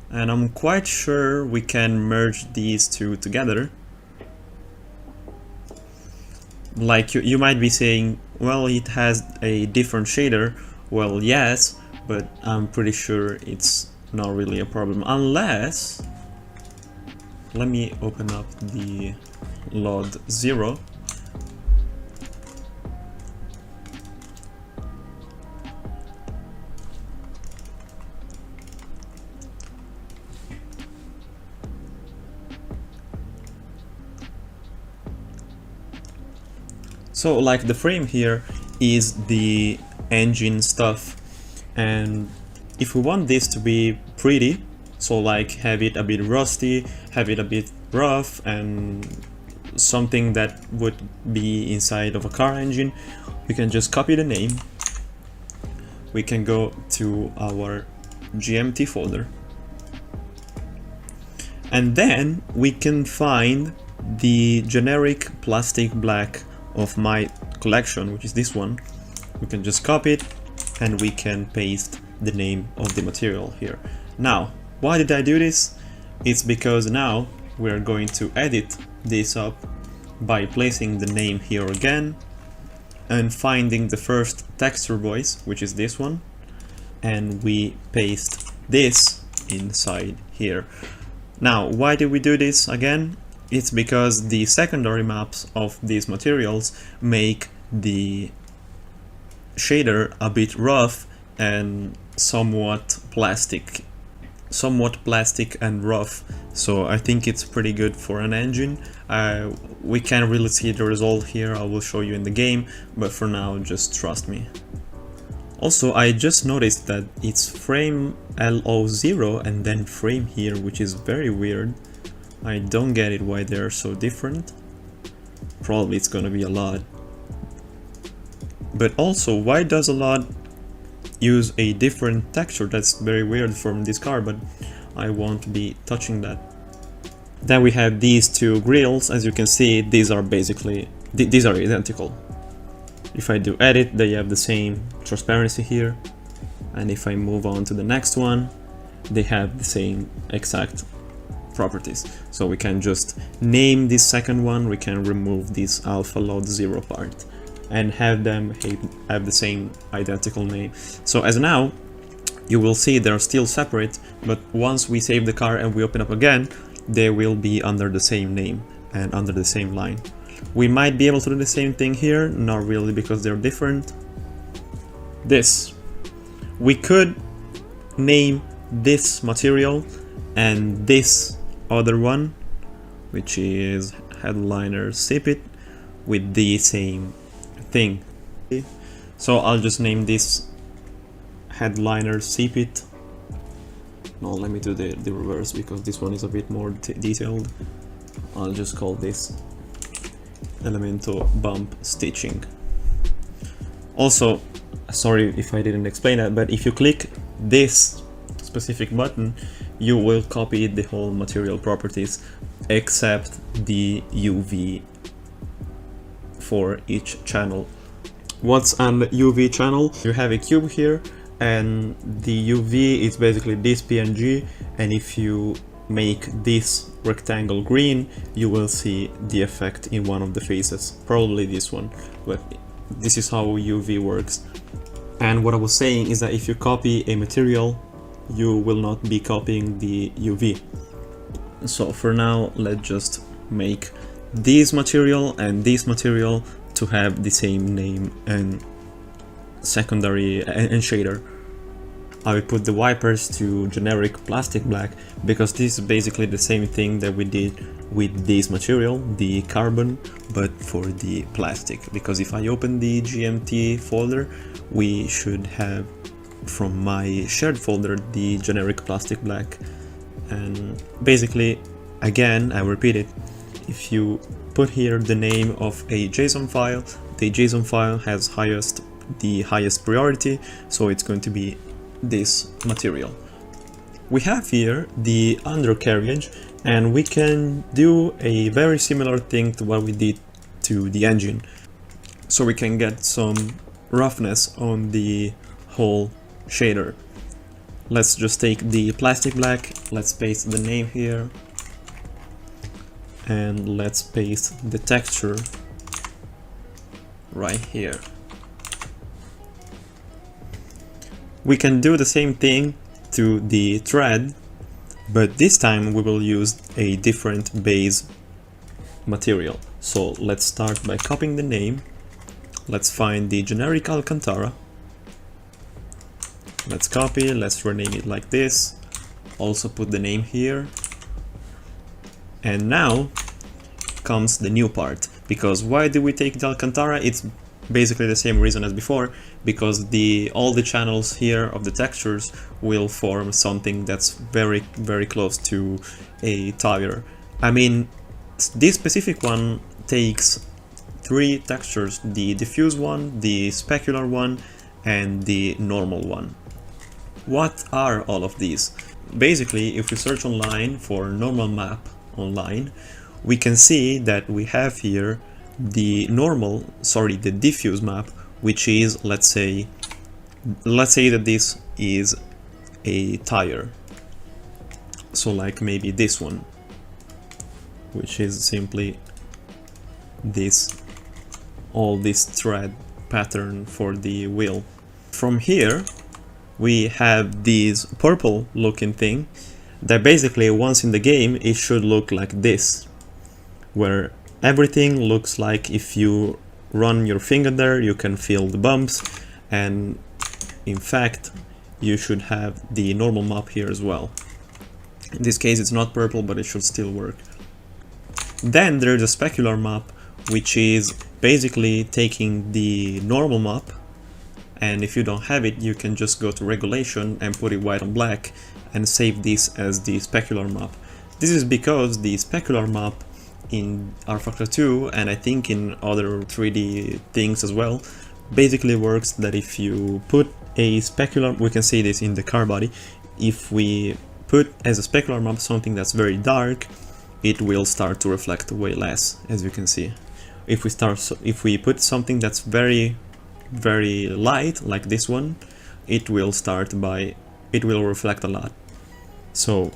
And I'm quite sure we can merge these two together. Like you might be saying, well, it has a different shader. Well, yes, but I'm pretty sure it's not really a problem, unless... Let me open up the load 0. So like the frame here is the engine stuff, and if we want this to be pretty, so like have it a bit rusty, have it a bit rough, and something that would be inside of a car engine, we can just copy the name. We can go to our GMT folder, and then we can find the generic plastic black of my collection, which is this one. We can just copy it and we can paste the name of the material here. Now, why did I do this? It's because now we're going to edit this up by placing the name here again and finding the first texture voice, which is this one, and we paste this inside here. Now, why did we do this again? It's because the secondary maps of these materials make the shader a bit rough and somewhat plastic and rough. So I think it's pretty good for an engine. We can't really see the result here, I will show you in the game, but for now just trust me. Also, I just noticed that it's frame LO0 and then frame here, which is very weird. I don't get it why they're so different. Probably it's gonna be a lot. But also, why does a lot use a different texture? That's very weird from this car, but I won't be touching that. Then we have these two grills. As you can see, these are basically, these are identical. If I do edit, they have the same transparency here. And if I move on to the next one, they have the same exact properties. So we can just name this second one, we can remove this alpha load 0 part and have them have the same identical name. So as now, you will see they're still separate, but once we save the car and we open up again, they will be under the same name and under the same line. We might be able to do the same thing here, not really because they're different. This. We could name this material and this other one, which is headliner sipit, with the same thing. So I'll just name this headliner sipit. No, let me do the reverse because this one is a bit more detailed. I'll just call this Elemento bump stitching. Also, sorry if I didn't explain that, but if you click this specific button, you will copy the whole material properties except the UV for each channel. What's an UV channel? You have a cube here and the UV is basically this PNG, and if you make this rectangle green, you will see the effect in one of the faces, probably this one, but this is how UV works. And what I was saying is that if you copy a material, you will not be copying the UV. So for now, let's just make this material and this material to have the same name and secondary and shader. I will put the wipers to generic plastic black because this is basically the same thing that we did with this material, the carbon, but for the plastic, because if I open the GMT folder, we should have from my shared folder the generic plastic black. And basically, again, I repeat it, if you put here the name of a JSON file, the JSON file has the highest priority, so it's going to be this material. We have here the undercarriage, and we can do a very similar thing to what we did to the engine. So we can get some roughness on the whole shader. Let's just take the plastic black, let's paste the name here, and let's paste the texture right here. We can do the same thing to the thread, but this time we will use a different base material. So let's start by copying the name. Let's find the generic Alcantara. Let's copy, let's rename it like this. Also put the name here. And now comes the new part. Because why did we take the Alcantara? It's basically the same reason as before, because all the channels here of the textures will form something that's very, very close to a tire. I mean, this specific one takes 3 textures, the diffuse one, the specular one, and the normal one. What are all of these? Basically, if we search online for normal map online, we can see that we have here the diffuse map, which is, let's say that this is a tire. So like maybe this one, which is simply all this thread pattern for the wheel. From here we have this purple looking thing that basically once in the game it should look like this, where everything looks like if you run your finger there you can feel the bumps, and in fact you should have the normal map here as well. In this case it's not purple, but it should still work. Then there's a specular map, which is basically taking the normal map, and if you don't have it you can just go to regulation and put it white on black and save this as the specular map. This is because the specular map in rFactor 2, and I think in other 3D things as well, basically works that if you put a specular, we can see this in the car body, if we put as a specular map something that's very dark, it will start to reflect way less, as you can see. If we put something that's very, very light, like this one, it will reflect a lot. So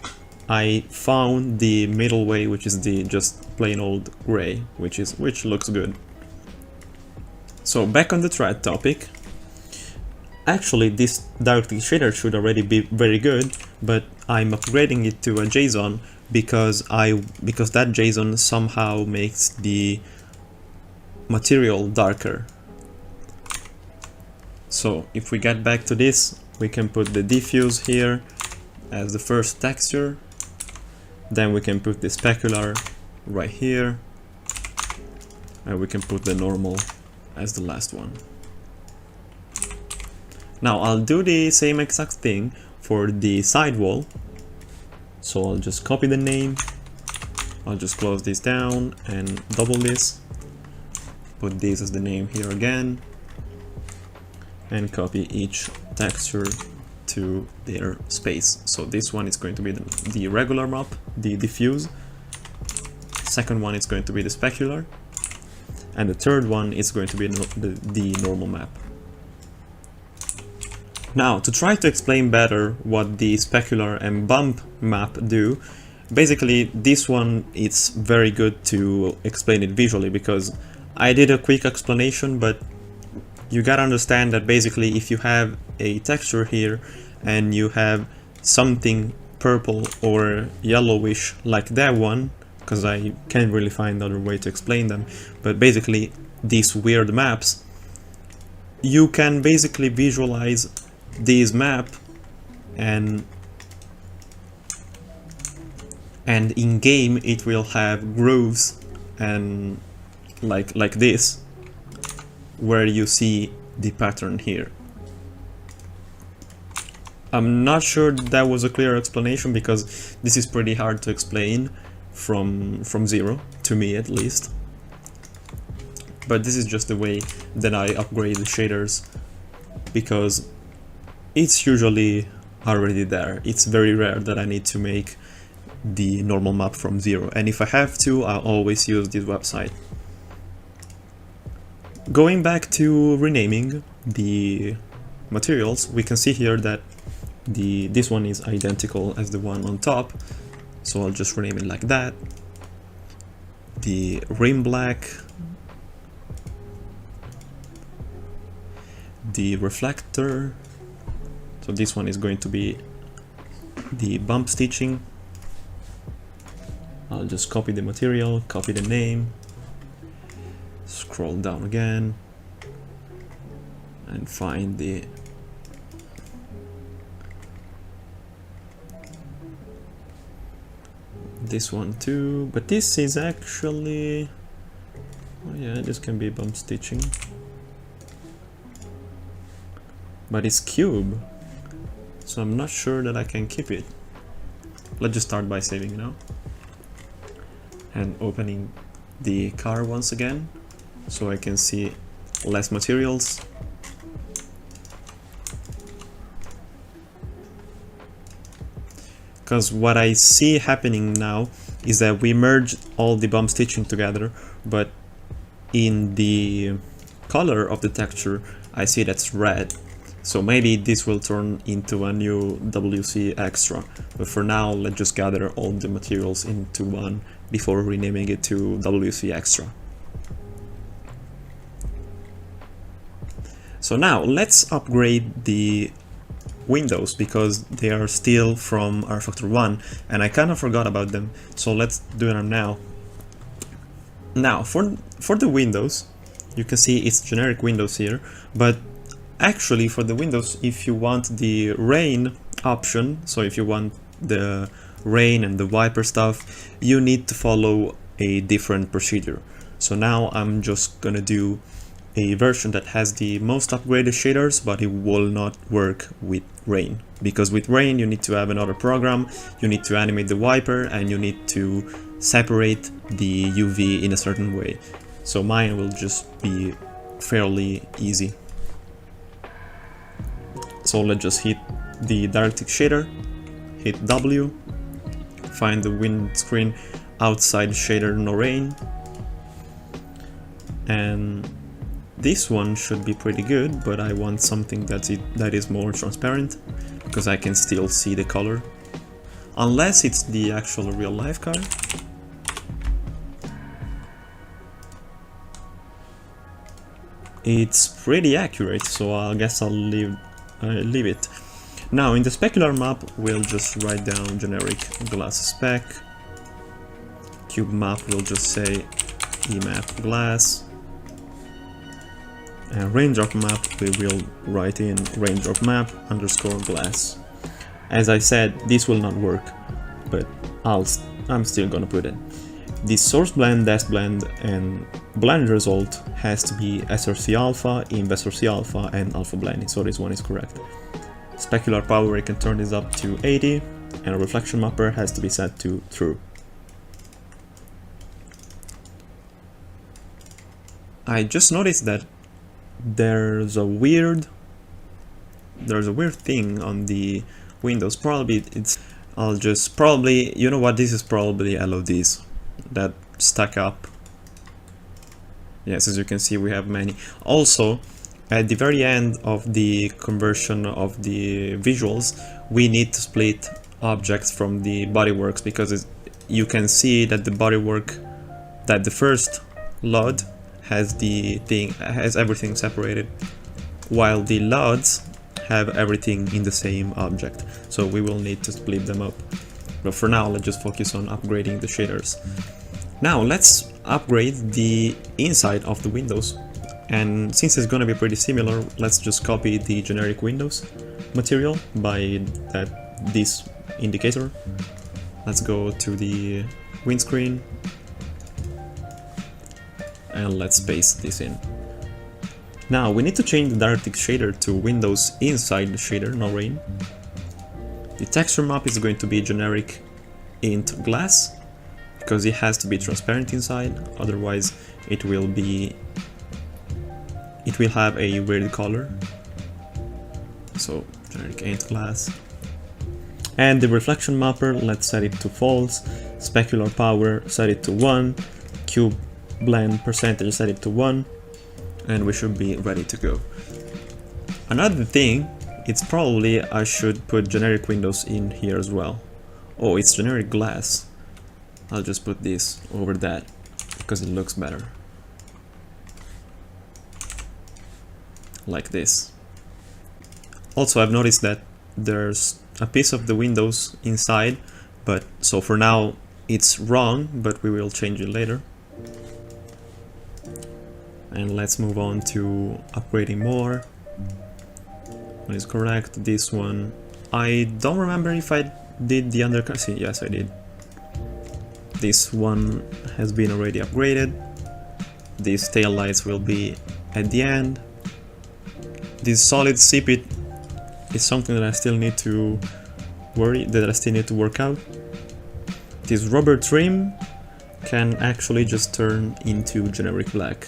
I found the middle way, which is the just plain old gray, which looks good. So back on the thread topic. Actually, this directly shader should already be very good, but I'm upgrading it to a JSON because that JSON somehow makes the material darker. So if we get back to this, we can put the diffuse here as the first texture. Then we can put the specular right here, and we can put the normal as the last one. Now I'll do the same exact thing for the sidewall. So I'll just copy the name, I'll just close this down and double this, put this as the name here again, and copy each texture to their space. So this one is going to be the regular map, the diffuse. Second one is going to be the specular, and the third one is going to be the normal map. Now, to try to explain better what the specular and bump map do, basically this one it's very good to explain it visually, because I did a quick explanation, but you gotta understand that basically if you have a texture here and you have something purple or yellowish like that one, because I can't really find another way to explain them, but basically these weird maps, you can basically visualize this map and and in game it will have grooves and like this, where you see the pattern here. I'm not sure that was a clear explanation, because this is pretty hard to explain from zero, to me at least. But this is just the way that I upgrade the shaders, because it's usually already there. It's very rare that I need to make the normal map from zero, and if I have to, I'll always use this website. Going back to renaming the materials, we can see here that this one is identical as the one on top, so I'll just rename it like that. The rim black, the reflector, so this one is going to be the bump stitching. I'll just copy the material, copy the name, scroll down again, and find this one too, but this is actually, oh yeah, this can be bump stitching, but it's cube, so I'm not sure that I can keep it. Let's just start by saving now and opening the car once again, so I can see less materials. Because what I see happening now is that we merged all the bump stitching together, but in the color of the texture I see that's red. So maybe this will turn into a new WC extra, but for now let's just gather all the materials into one before renaming it to WC extra. So now let's upgrade the windows, because they are still from rFactor 1 and I kind of forgot about them, so let's do them now. Now for the windows, you can see it's generic windows here, but actually for the windows, if you want the rain option, so if you want the rain and the wiper stuff, you need to follow a different procedure. So now I'm just gonna do a version that has the most upgraded shaders, but it will not work with rain, because with rain you need to have another program, you need to animate the wiper, and you need to separate the UV in a certain way. So mine will just be fairly easy. So let's just hit the DirectX shader, hit W, find the windscreen outside shader no rain, and this one should be pretty good, but I want something that is more transparent, because I can still see the color, unless it's the actual real life car. It's pretty accurate, so I guess I'll leave it. Now in the specular map we'll just write down generic glass spec. Cube map will just say emap glass. And raindrop map we will write in raindrop map underscore glass. As I said, this will not work, but I'm still gonna put it. The source blend, depth blend, and blend result has to be SRC alpha, InvSRC alpha, and alpha blending, so this one is correct. Specular power, we can turn this up to 80, and a reflection mapper has to be set to true. I just noticed that there's a weird thing on the windows. Probably you know what, this is probably LODs that stack up. Yes, as you can see we have many. Also, at the very end of the conversion of the visuals, we need to split objects from the bodyworks, because you can see that the bodywork, that the first LOD has everything separated, while the LODs have everything in the same object. So we will need to split them up. But for now, let's just focus on upgrading the shaders. Now let's upgrade the inside of the windows. And since it's gonna be pretty similar, let's just copy the generic windows material by this indicator. Let's go to the windscreen and let's paste this in. Now we need to change the DirectX shader to windows inside the shader, no rain. The texture map is going to be generic int glass, because it has to be transparent inside, otherwise it will have a weird color. So generic int glass. And the reflection mapper, let's set it to false, specular power set it to 1, cube blend percentage set it to 1, and we should be ready to go. Another thing, it's probably I should put generic windows in here as well. Oh, it's generic glass. I'll just put this over that because it looks better. Like this. Also, I've noticed that there's a piece of the windows inside, but so for now it's wrong, but we will change it later. And let's move on to upgrading more. One is correct. This one, I don't remember if I did the undercut. See, yes, I did. This one has been already upgraded. These tail lights will be at the end. This solid CP is something that I still need to work out. This rubber trim can actually just turn into generic black,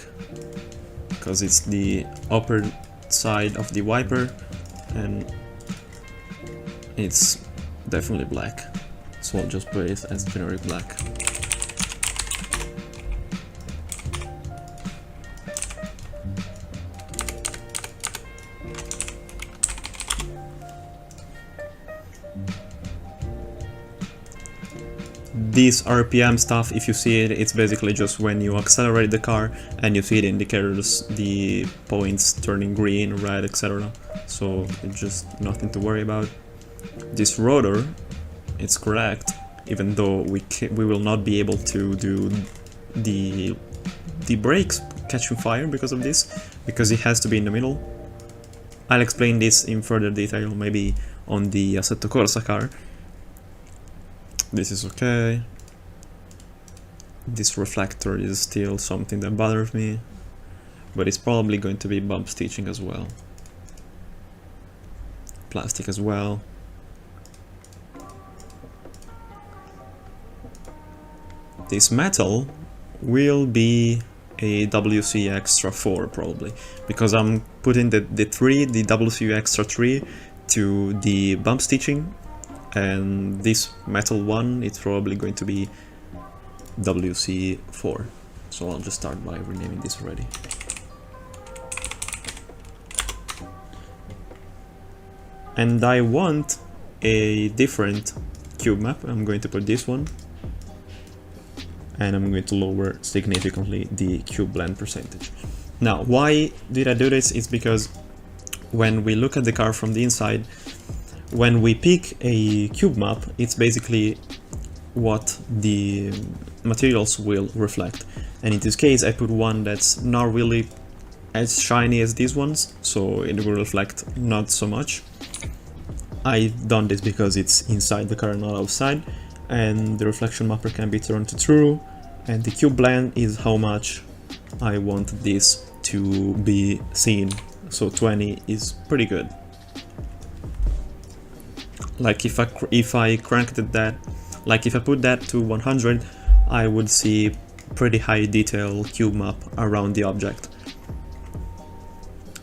because it's the upper side of the wiper and it's definitely black. So I'll just put it as generic black. This RPM stuff, if you see it, it's basically just when you accelerate the car and you see the indicators, the points turning green, red, etc. So it's just nothing to worry about. This rotor, it's correct, even though we will not be able to do the brakes catching fire because of this, because it has to be in the middle. I'll explain this in further detail maybe on the Assetto Corsa car. This is okay. This reflector is still something that bothers me, but it's probably going to be bump stitching as well. Plastic as well. This metal will be a WC Extra 4 probably, because I'm putting the WC Extra 3 to the bump stitching, and this metal one it's probably going to be WC4. So I'll just start by renaming this already. And I want a different cube map. I'm going to put this one, and I'm going to lower significantly the cube blend percentage. Now, why did I do this? It's because when we look at the car from the inside, when we pick a cube map, it's basically what the materials will reflect. And in this case, I put one that's not really as shiny as these ones, so it will reflect not so much. I've done this because it's inside the car, not outside, and the reflection mapper can be turned to true, and the cube blend is how much I want this to be seen. So 20 is pretty good. Like if I cranked that, like if I put that to 100, I would see pretty high detail cube map around the object.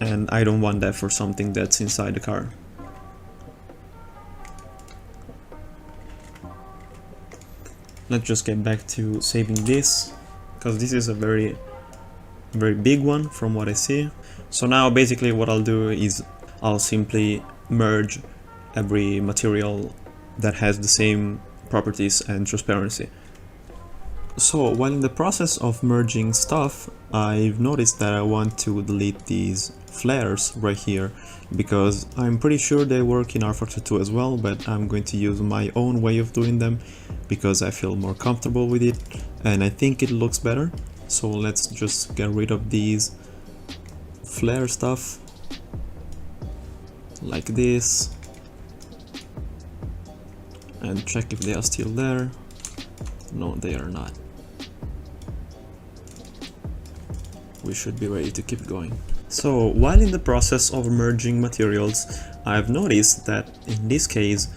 And I don't want that for something that's inside the car. Let's just get back to saving this, because this is a very big one from what I see. So now basically what I'll do is I'll simply merge every material that has the same properties and transparency. So while in the process of merging stuff, I've noticed that I want to delete these flares right here, because I'm pretty sure they work in rFactor 2 as well, but I'm going to use my own way of doing them because I feel more comfortable with it and I think it looks better. So let's just get rid of these flare stuff like this. and check if they are still there. No, they are not. We should be ready to keep going. So while in the process of merging materials, I've noticed that in this case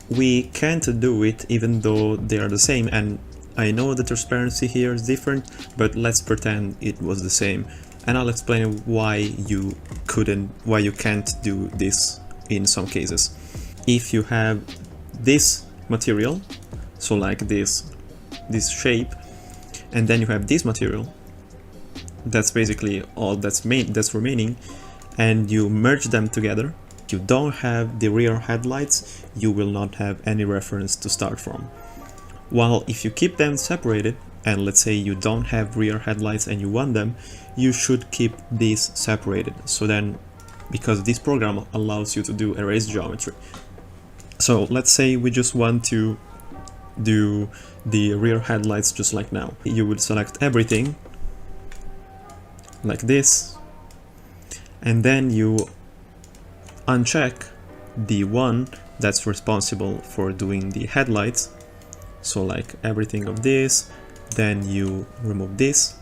we can't do it even though they are the same, and I know the transparency here is different, but let's pretend it was the same, and I'll explain why you can't do this in some cases. If you have this material, so like this shape, and then you have this material, that's basically all that's remaining, and you merge them together, you don't have the rear headlights, you will not have any reference to start from. While if you keep them separated, and let's say you don't have rear headlights and you want them, you should keep these separated. So then, because this program allows you to do erase geometry. So let's say we just want to do the rear headlights just like now. You would select everything like this, and then you uncheck the one that's responsible for doing the headlights, so like everything of this, then you remove this,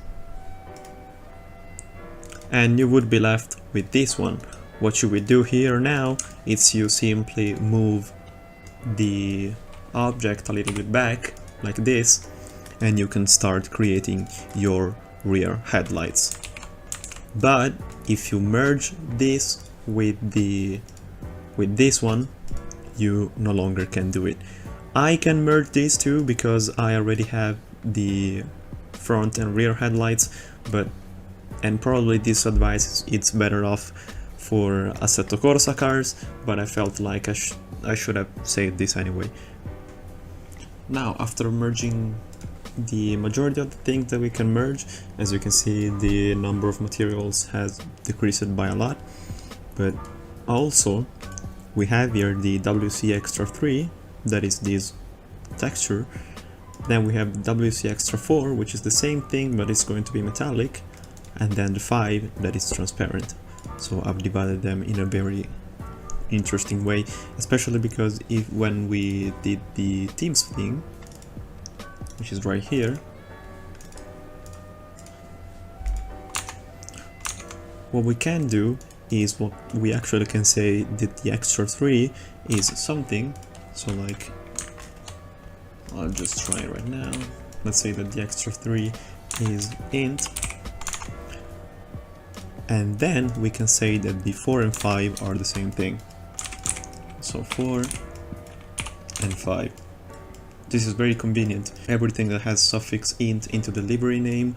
and you would be left with this one. What you would do here now is you simply move the object a little bit back like this, and you can start creating your rear headlights. But if you merge this with this one, you no longer can do it. I can merge these two because I already have the front and rear headlights, and probably this advice it's better off for Assetto Corsa cars, but I felt like I should have saved this anyway. Now, after merging the majority of the things that we can merge, as you can see, the number of materials has decreased by a lot, but also we have here the WC Extra 3, that is this texture. Then we have the WC Extra 4, which is the same thing but it's going to be metallic, and then the 5 that is transparent. So I've divided them in a very interesting way, especially because when we did the themes thing, which is right here, what we can do is we actually can say that the extra 3 is something. So like, I'll just try it right now. Let's say that the extra 3 is int, and then we can say that the 4 and 5 are the same thing. So 4 and 5. This is very convenient. Everything that has suffix int into the library name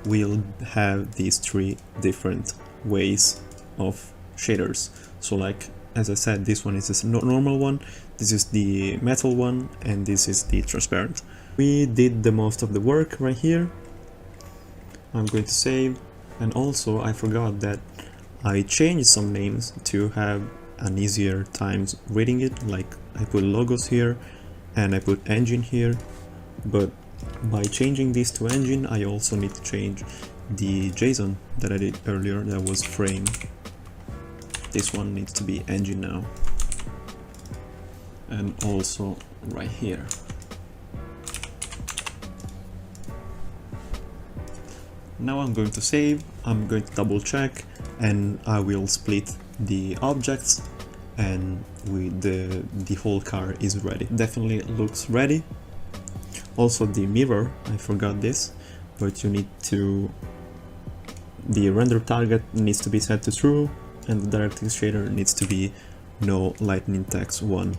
will have these 3 different ways of shaders. So like, as I said, this one is this normal one, this is the metal one, and this is the transparent. We did the most of the work right here. I'm going to save, and also I forgot that I changed some names to have an easier time reading it. Like I put logos here and I put engine here, but by changing this to engine I also need to change the JSON that I did earlier that was frame. This one needs to be engine now, and also right here. Now I'm going to save, I'm going to double check, and I will split the objects, and the whole car is ready. Definitely looks ready. Also the mirror, I forgot this, but you need to, the render target needs to be set to true, and the DirectX shader needs to be no lightning text 1.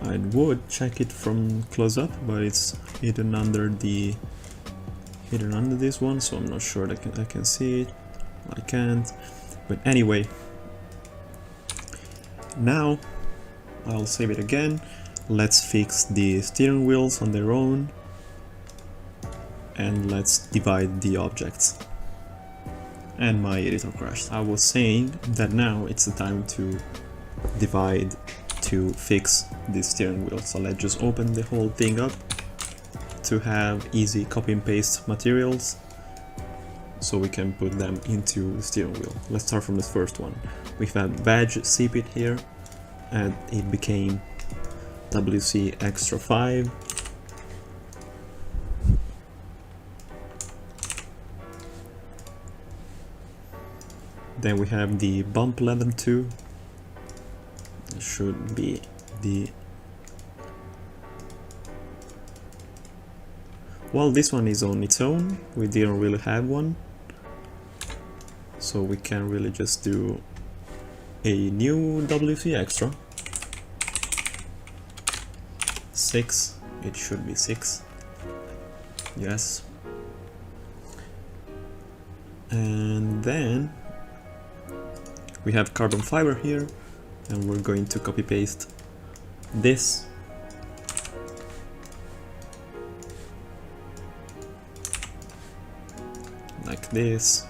I would check it from close up, but it's hidden under this one, so I'm not sure that I can see it. I can't. But anyway, now I'll save it again. Let's fix the steering wheels on their own, and let's divide the objects. And my editor crashed. I was saying that now it's the time to divide to fix the steering wheel. So let's just open the whole thing up to have easy copy and paste materials. so we can put them into the steering wheel. Let's start from the first one. We have badge CPIT here, and it became WC extra 5. Then we have the bump leather 2. It should be the... Well, this one is on its own. We didn't really have one, so we can really just do a new WC extra. 6. It should be 6. Yes. And then we have carbon fiber here, and we're going to copy paste this like this.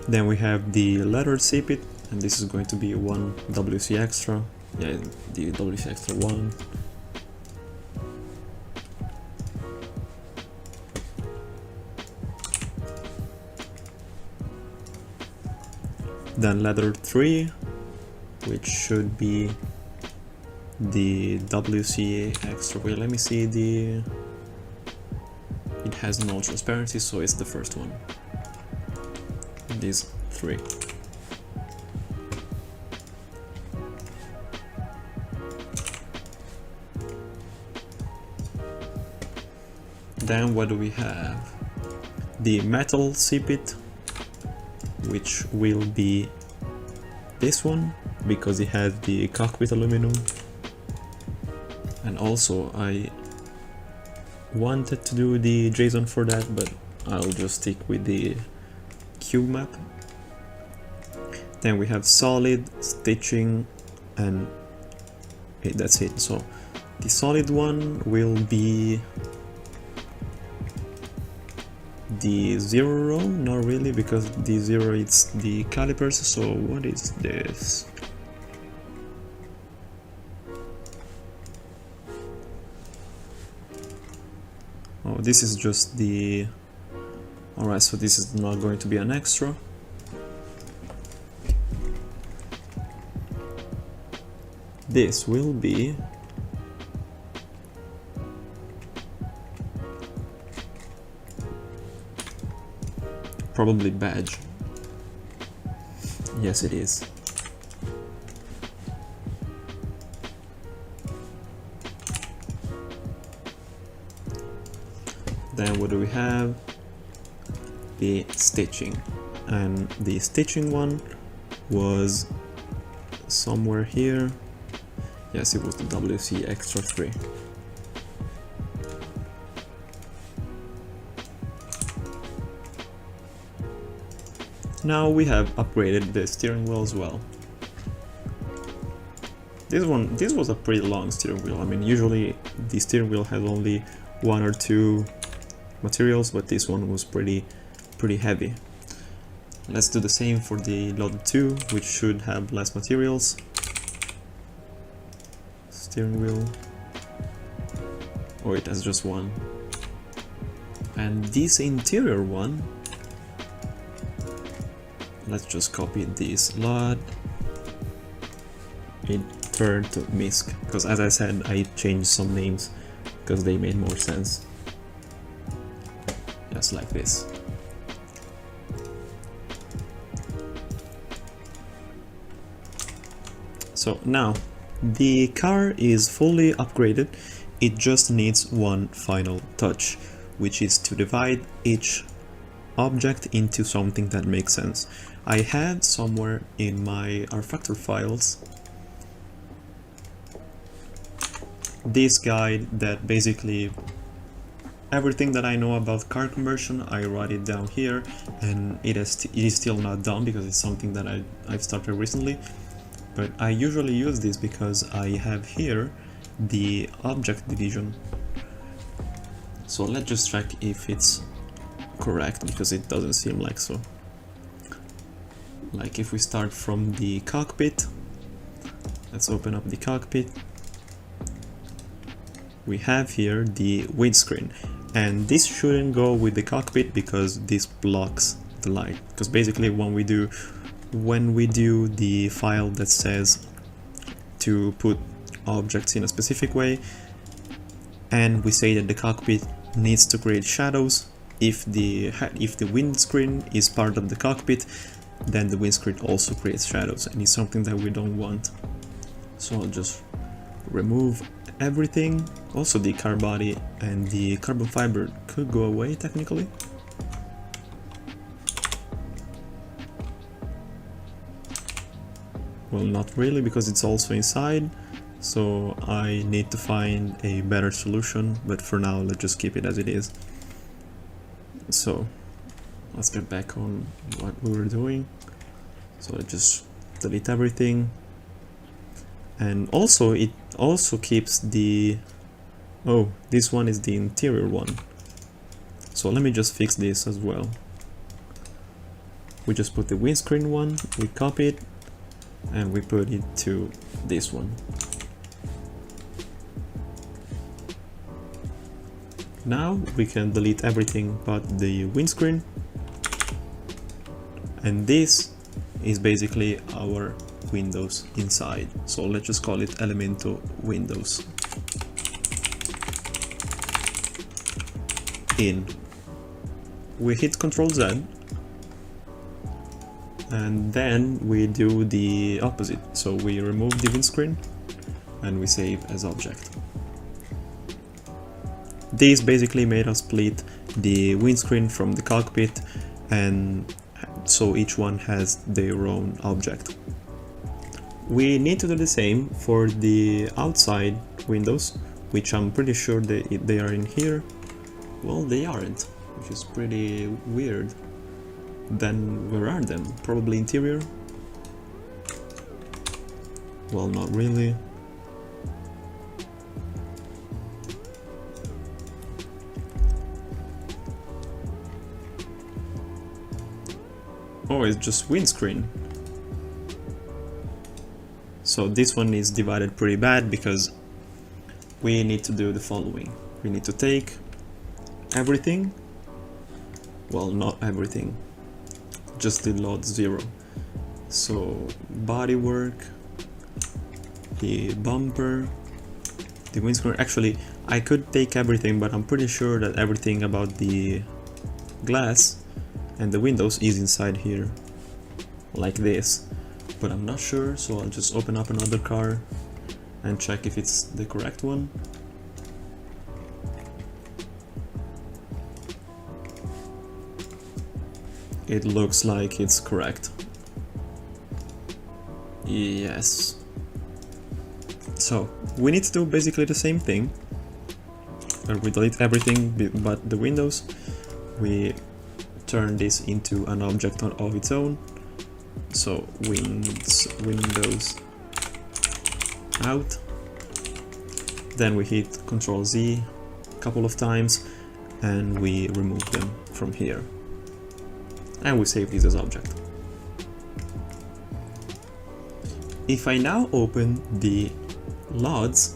Then we have the leather CPIT, and this is going to be 1 WC extra. Yeah, the WC extra 1. Then leather 3, which should be the WC extra. Wait, let me see the... It has no transparency, so it's the first one. These 3. Then what do we have? The metal CPIT, which will be this one, because it has the cockpit aluminum. And also I wanted to do the JSON for that, but I'll just stick with the cube map. Then we have solid, stitching, and that's it. So the solid one will be the 0, not really, because the 0 is the calipers. So what is this? Oh, this is just the... Alright, so this is not going to be an extra. This will be... probably badge. Yes, it is. Then what do we have? The stitching. And the stitching one was somewhere here. Yes, it was the WC extra 3. Now we have upgraded the steering wheel as well. This was a pretty long steering wheel. I mean, usually the steering wheel has only 1 or 2 materials, but this one was pretty heavy. Let's do the same for the load 2, which should have less materials. Steering wheel. Oh, it has just 1. And this interior one, let's just copy this lot. It turned to MISC, because as I said, I changed some names because they made more sense. Just like this. So now the car is fully upgraded. It just needs one final touch, which is to divide each object into something that makes sense. I had somewhere in my rFactor files this guide that basically everything that I know about car conversion, I write it down here, and it is still not done because it's something that I've started recently. But I usually use this because I have here the object division. So let's just check if it's correct, because it doesn't seem like so. Like if we start from the cockpit, let's open up the cockpit. We have here the windscreen, And this shouldn't go with the cockpit because this blocks the light. Because basically when we do the file that says to put objects in a specific way, and we say that the cockpit needs to create shadows, if the windscreen is part of the cockpit, then the windscreen also creates shadows, and it's something that we don't want. So I'll just remove everything. Also the car body and the carbon fiber could go away technically. Well, not really, because it's also inside, so I need to find a better solution, but for now let's just keep it as it is. So let's get back on what we were doing. So I just delete everything, and also it also keeps the, oh, this one is the interior one, so let me just fix this as well. We just put the windscreen one, we copy it, and we put it to this one. Now we can delete everything but the windscreen, and this is basically our windows inside. So let's just call it Elemento Windows. In. We hit Ctrl Z, and then we do the opposite. So we remove the windscreen and we save as object. This basically made us split the windscreen from the cockpit, and so each one has their own object. We need to do the same for the outside windows, which I'm pretty sure they are in here. Well, they aren't, which is pretty weird. Then where are them? Probably interior? Well, not really. Oh, it's just windscreen. So this one is divided pretty bad because we need to do the following. We need to take everything, well, not everything, just the lot 0. So bodywork, the bumper, the windscreen. Actually, I could take everything, but I'm pretty sure that everything about the glass and the windows is inside here, like this, but I'm not sure, so I'll just open up another car and check if it's the correct one. It looks like it's correct. Yes. So we need to do basically the same thing. We delete everything but the windows. We turn this into an object of its own. So windows out. Then we hit Ctrl Z a couple of times and we remove them from here. And we save this as object. If I now open the LODs,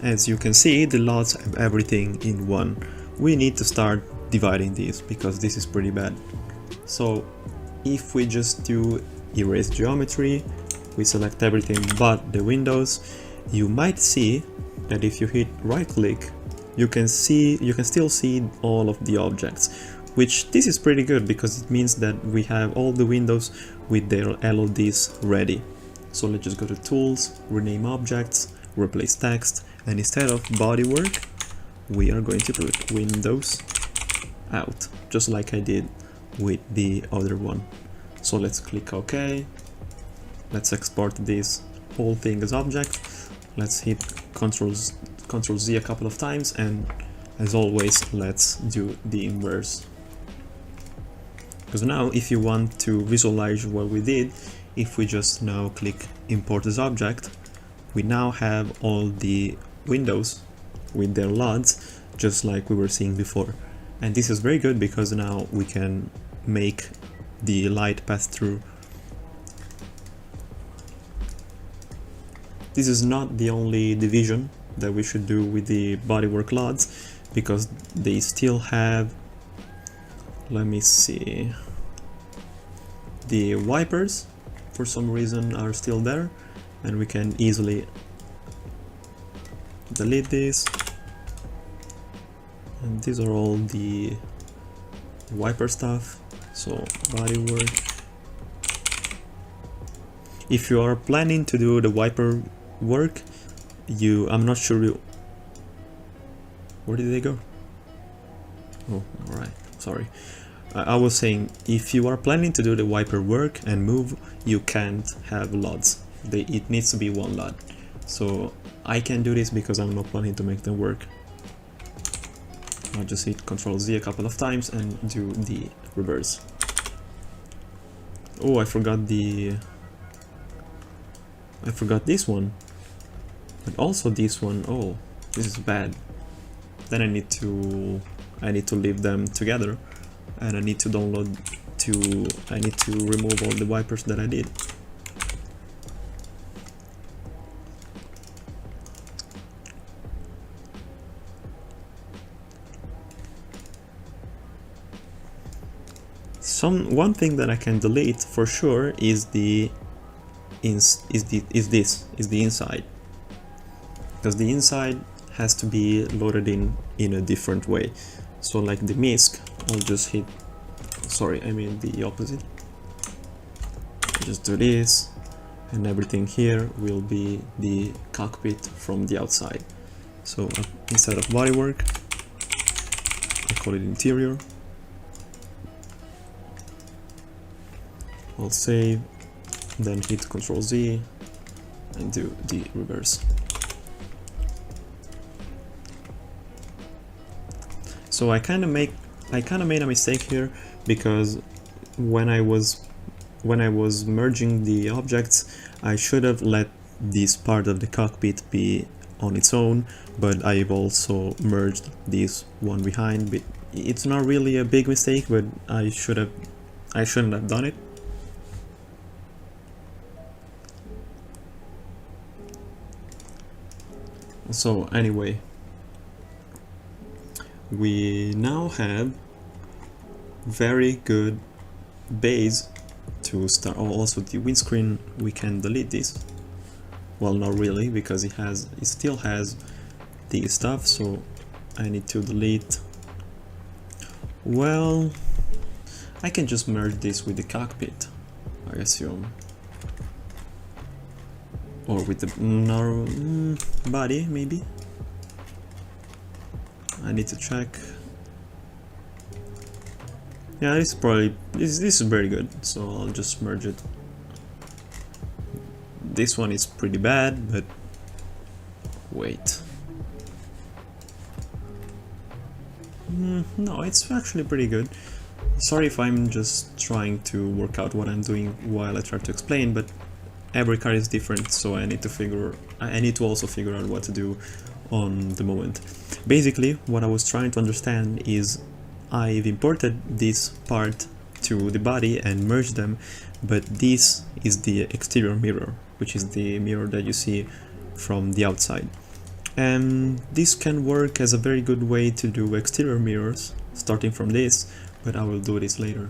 as you can see, the LODs have everything in one. We need to start dividing these because this is pretty bad. So if we just do erase geometry, we select everything but the windows, you might see that if you hit right click, you can still see all of the objects, which this is pretty good because it means that we have all the windows with their LODs ready. So let's just go to tools, rename objects, replace text, and instead of bodywork, we are going to put windows out, just like I did with the other one. So let's click OK. Let's export this whole thing as object. Let's hit Ctrl Z a couple of times, and as always, let's do the inverse. Because now if you want to visualize what we did, if we just now click import as object, we now have all the windows with their LODs just like we were seeing before. And this is very good because now we can make the light pass through. This is not the only division that we should do with the bodywork LODs, because they still have, let me see, the wipers for some reason are still there, and we can easily delete this. And these are all the wiper stuff, so bodywork. If you are planning to do the wiper work, I'm not sure where did they go? Oh, alright, sorry. I was saying, if you are planning to do the wiper work and move, you can't have LODs. It needs to be one LOD. So I can do this because I'm not planning to make them work. I'll just hit Ctrl Z a couple of times and do the reverse. Oh, I forgot this one. But also this one. Oh, this is bad. Then I need to leave them together, and I need to remove all the wipers that I did. One thing that I can delete for sure is the inside, because the inside has to be loaded in a different way. So like the MISC, I'll just hit, sorry, I mean the opposite. Just do this, and everything here will be the cockpit from the outside. So instead of bodywork, I call it interior. I'll save, then hit Ctrl Z and do the reverse. So I kind of made a mistake here, because when I was merging the objects, I should have let this part of the cockpit be on its own, but I've also merged this one behind. But it's not really a big mistake, but I shouldn't have done it. So anyway, we now have very good base to start. Oh, also the windscreen, we can delete this. Well, not really, because it still has the stuff, so I need to delete. Well, I can just merge this with the cockpit, I assume. Or with the body, maybe. I need to check. Yeah, this is very good, so I'll just merge it. This one is pretty bad, but wait. No, it's actually pretty good. Sorry if I'm just trying to work out what I'm doing while I try to explain, but every car is different, so I need to also figure out what to do on the moment. Basically, what I was trying to understand is I've imported this part to the body and merged them, but this is the exterior mirror, which is the mirror that you see from the outside. And this can work as a very good way to do exterior mirrors, starting from this, but I will do this later.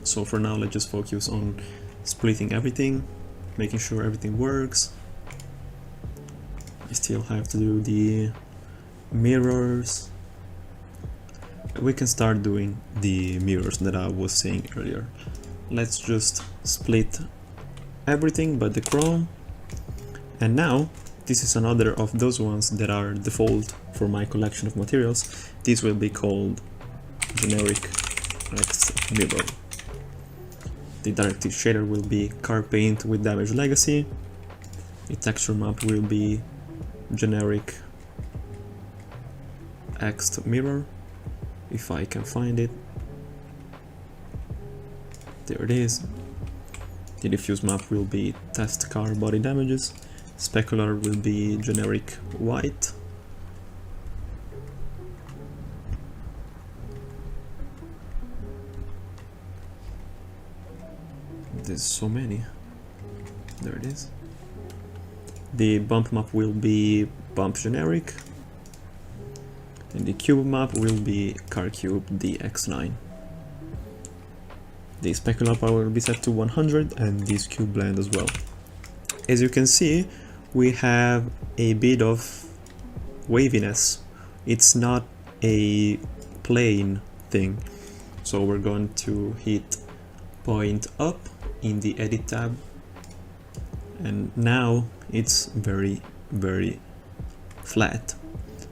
So for now, let's just focus on splitting everything, making sure everything works. I still have to do the mirrors. We can start doing the mirrors that I was saying earlier. Let's just split everything but the chrome. And now, this is another of those ones that are default for my collection of materials. This will be called generic X mirror. The directive shader will be car paint with damage legacy. The texture map will be generic X mirror, if I can find it. There it is. The diffuse map will be test car body damages. Specular will be generic white. There's so many. There it is. The bump map will be bump generic. and the cube map will be car cube DX9. The specular power will be set to 100 and this cube blend as well. As you can see, we have a bit of waviness. It's not a plain thing. So we're going to hit point up in the edit tab, and now it's very flat,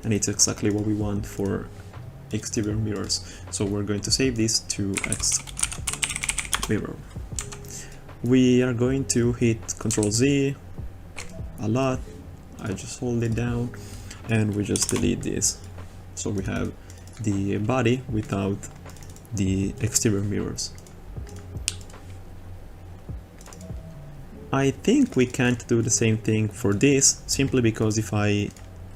and it's exactly what we want for exterior mirrors. So we're going to save this to X mirror. We are going to hit Ctrl Z a lot. I just hold it down and we just delete this. So we have the body without the exterior mirrors. I think we can't do the same thing for this, simply because if I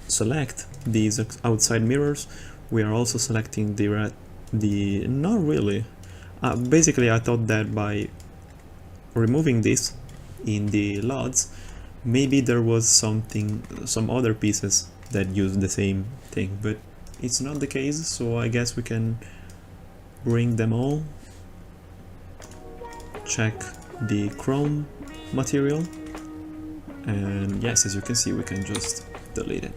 select these outside mirrors, we are also selecting not really. Basically, I thought that by removing this in the LUTs, maybe there was some other pieces that use the same thing, but it's not the case. So I guess we can bring them all, check the chrome material, and yes, as you can see, we can just delete it.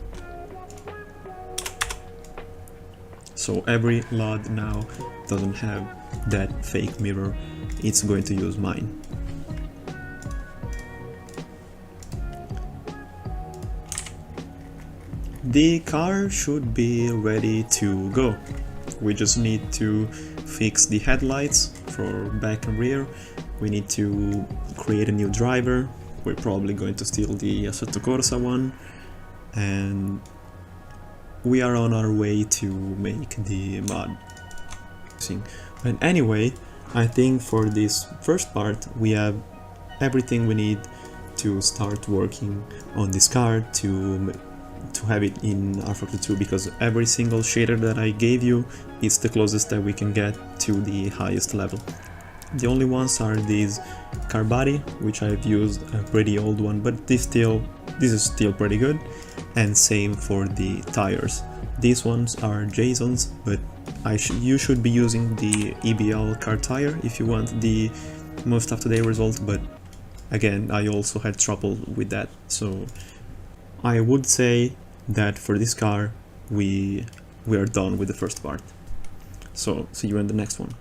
So every LUT now doesn't have that fake mirror, it's going to use mine. The car should be ready to go. We just need to fix the headlights for back and rear. We need to create a new driver. We're probably going to steal the Assetto Corsa one, and we are on our way to make the mod. But anyway, I think for this first part we have everything we need to start working on this car to have it in rFactor 2, because every single shader that I gave you is the closest that we can get to the highest level. The only ones are these car body, which I've used a pretty old one, but this is still pretty good, and same for the tires. These ones are JSONs, but you should be using the EBL car tire if you want the most up-to-date result, but again, I also had trouble with that, so I would say that for this car we are done with the first part. So see you in the next one.